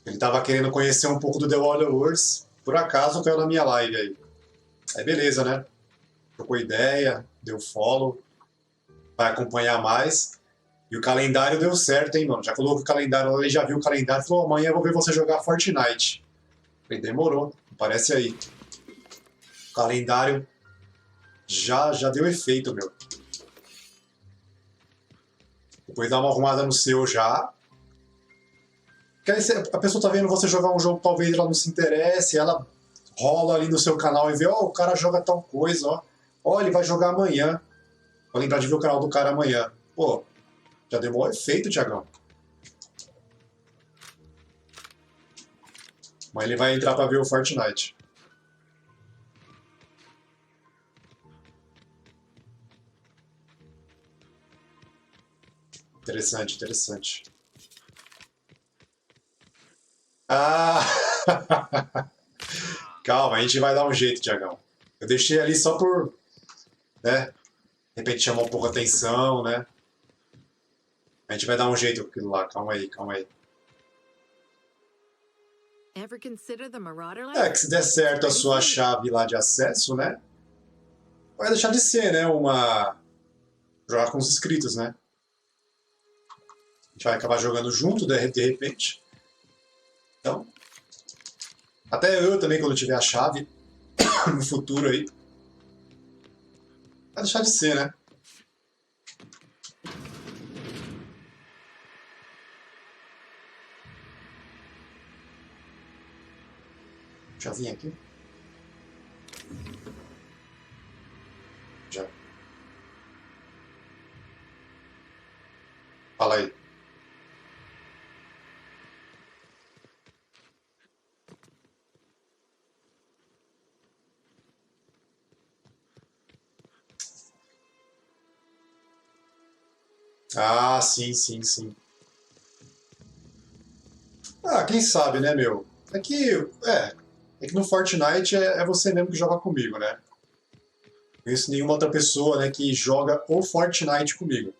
Ele tava querendo conhecer um pouco do The Wars. Por acaso caiu na minha live aí. Aí beleza, né? Trocou ideia, deu follow. Vai acompanhar mais. E o calendário deu certo, hein, mano? Já colocou o calendário, ele já viu o calendário e falou: amanhã eu vou ver você jogar Fortnite. Falei, demorou, aparece aí. O calendário já deu efeito, meu. Depois dá uma arrumada no seu já. Porque aí a pessoa tá vendo você jogar um jogo, talvez ela não se interesse, ela rola ali no seu canal e vê, ó, o cara joga tal coisa, ó. Ó, ele vai jogar amanhã. Vou lembrar de ver o canal do cara amanhã. Pô, já deu bom efeito, Tiagão. Mas ele vai entrar pra ver o Fortnite. Interessante, interessante. Ah! Calma, a gente vai dar um jeito, Tiagão. Eu deixei ali só por, né? De repente chamar um pouco a atenção, né? A gente vai dar um jeito com aquilo lá. Calma aí, calma aí. Ever consider the Marauder life? É, que se der certo a sua chave lá de acesso, né? Vai deixar de ser, né? Jogar com os inscritos, né? A gente vai acabar jogando junto, de repente. Então, até eu também, quando tiver a chave no futuro aí, vai deixar de ser, né? Já vim aqui? Já. Fala aí. Ah, sim, sim, sim. Ah, quem sabe, né, meu? É que no Fortnite é você mesmo que joga comigo, né? Não conheço nenhuma outra pessoa, né, que joga o Fortnite comigo.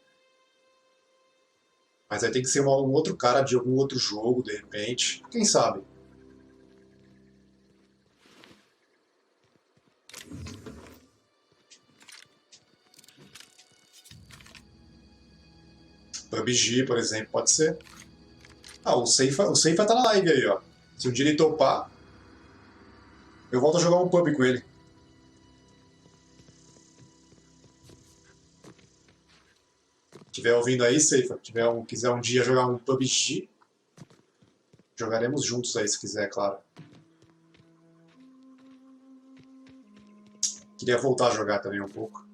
Mas aí tem que ser um outro cara de algum outro jogo, de repente. Quem sabe? PUBG, por exemplo, pode ser. Ah, o Seifa tá na live aí, ó. Se um dia ele topar, eu volto a jogar um pub com ele. Se estiver ouvindo aí, Seifa, quiser um dia jogar um PUBG, jogaremos juntos aí, se quiser, claro. Queria voltar a jogar também um pouco.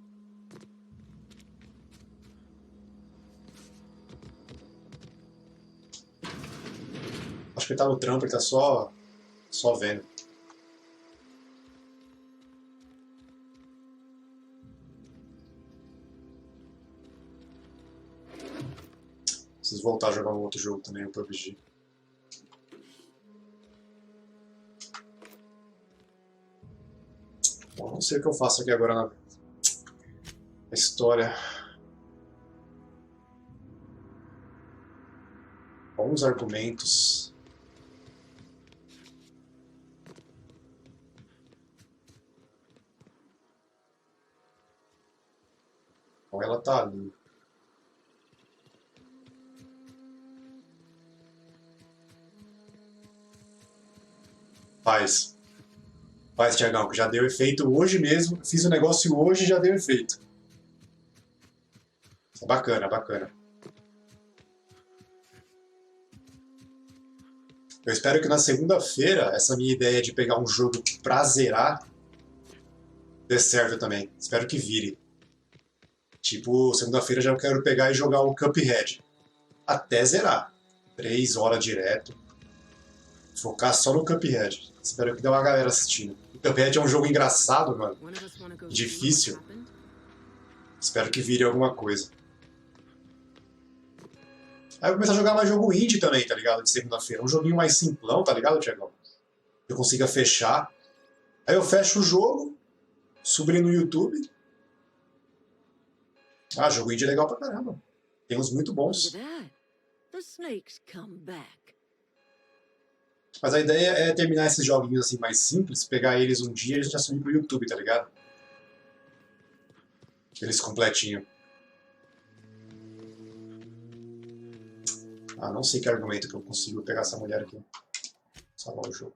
Acho que ele tá no trampo, ele tá só vendo. Preciso voltar a jogar um outro jogo também, o PUBG. Bom, não sei o que eu faço aqui agora na história. Bons argumentos. Bom, ela tá ali. Faz, Tiagão, que já deu efeito hoje mesmo. Fiz o negócio hoje e já deu efeito. Bacana, bacana. Eu espero que na segunda-feira essa minha ideia de pegar um jogo pra zerar dê certo também. Espero que vire. Tipo, segunda-feira já quero pegar e jogar o Cuphead. Até zerar. 3 horas direto. Focar só no Cuphead. Espero que dê uma galera assistindo. O Cuphead é um jogo engraçado, mano. Difícil. Espero que vire alguma coisa. Aí eu começo a jogar mais jogo indie também, tá ligado? De segunda-feira. Um joguinho mais simplão, tá ligado, Thiagão? Que eu consiga fechar. Aí eu fecho o jogo, subo ele no YouTube. Ah, jogo indie é legal pra caramba. Tem uns muito bons. the snakes come back. Mas a ideia é terminar esses joguinhos assim mais simples, pegar eles um dia e a gente assumir pro YouTube, tá ligado? Eles completinho. Ah, não sei que argumento que eu consigo pegar essa mulher aqui. Salvar o jogo.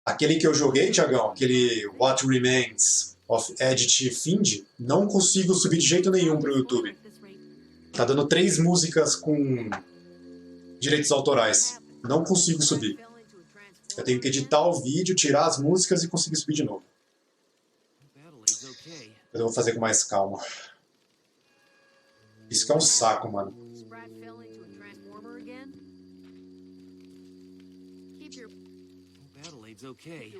Aquele que eu joguei, Thiagão, aquele What Remains of Edith Finch, não consigo subir de jeito nenhum pro YouTube. Tá dando 3 músicas com direitos autorais. Não consigo subir. Eu tenho que editar o vídeo, tirar as músicas e conseguir subir de novo. Eu vou fazer com mais calma. Isso que é um saco, mano. Okay.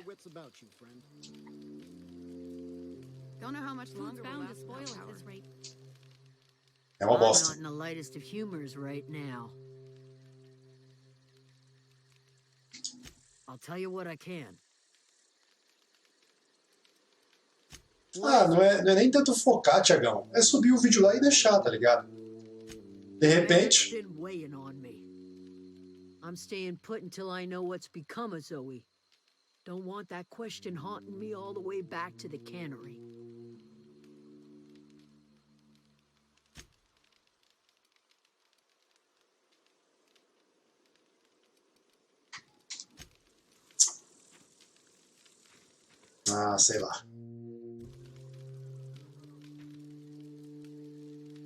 Don't know how much longer bound to spoil at this rate. É uma I'm not bosta. in the lightest of humors right now. I'll tell you what I can. Ah, não é nem tanto focar, Thiagão. É subir o vídeo lá e deixar, tá ligado? De repente... Been weighing on me. I'm staying put until I know what's become of Zoe. Don't want that question haunting me all the way back to the cannery. Ah, sei lá.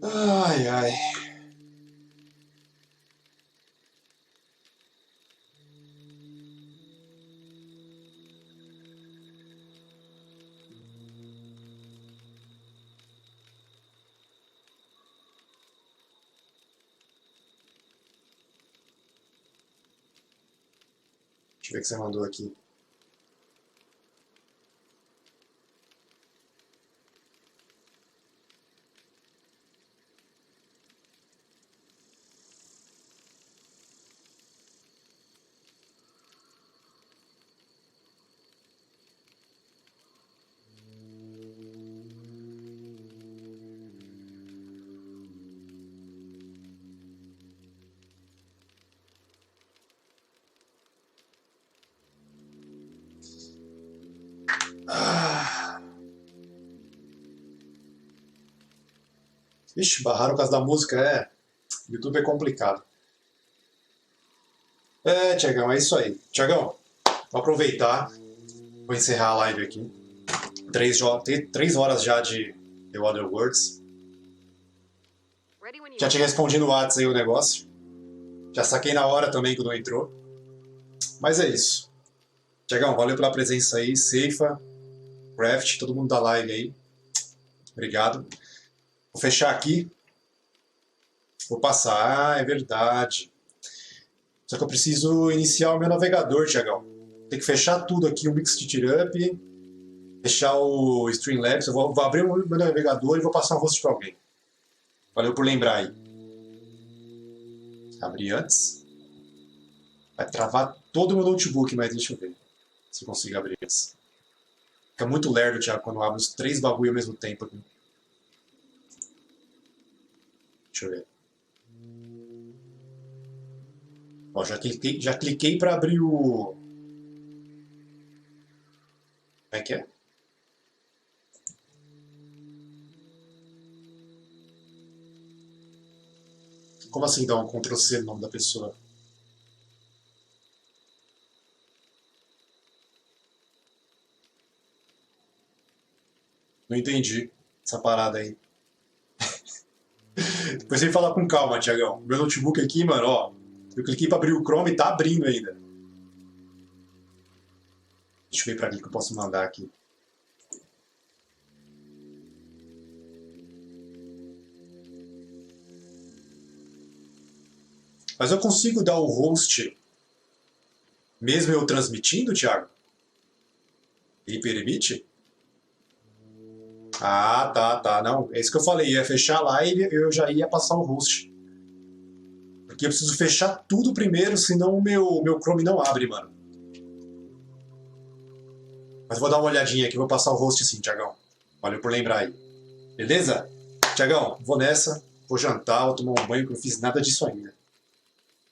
Ai, ai. Deixa eu ver o que você mandou aqui. Ixi, barraram por causa da música, é. YouTube é complicado. É, Tiagão, é isso aí. Tiagão, vou aproveitar. Vou encerrar a live aqui. 3 horas já de The Other Words. Já te respondi no WhatsApp aí o negócio. Já saquei na hora também que não entrou. Mas é isso. Tiagão, valeu pela presença aí. Seifa, Craft, todo mundo da live aí. Obrigado. Vou fechar aqui. Vou passar. Ah, é verdade. Só que eu preciso iniciar o meu navegador, Tiagão. Tem que fechar tudo aqui, o Mixed Up, fechar o Streamlabs. Eu vou abrir o meu navegador e vou passar um host para alguém. Valeu por lembrar aí. Abrir antes. Vai travar todo o meu notebook, mas deixa eu ver se eu consigo abrir antes. Fica muito lerdo, Thiago, quando eu abro os 3 bagulho ao mesmo tempo aqui. Deixa eu ver. Ó, já cliquei para abrir o... Como é que é? Como assim dar um Ctrl+C no nome da pessoa? Não entendi essa parada aí. Depois você falar com calma, Thiagão. Meu notebook aqui, mano, ó. Eu cliquei pra abrir o Chrome e tá abrindo ainda. Deixa eu ver pra mim que eu posso mandar aqui. Mas eu consigo dar o host mesmo eu transmitindo, Thiago? Ele permite? Ah, tá. Não, é isso que eu falei. Ia fechar a live e eu já ia passar o host. Porque eu preciso fechar tudo primeiro, senão o meu Chrome não abre, mano. Mas vou dar uma olhadinha aqui, vou passar o host sim, Thiagão. Valeu por lembrar aí. Beleza? Thiagão, vou nessa. Vou jantar, vou tomar um banho, que eu não fiz nada disso ainda.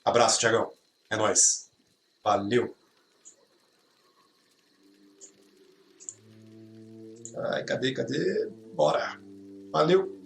Abraço, Thiagão. É nóis. Valeu. Ai, cadê? Bora. Valeu.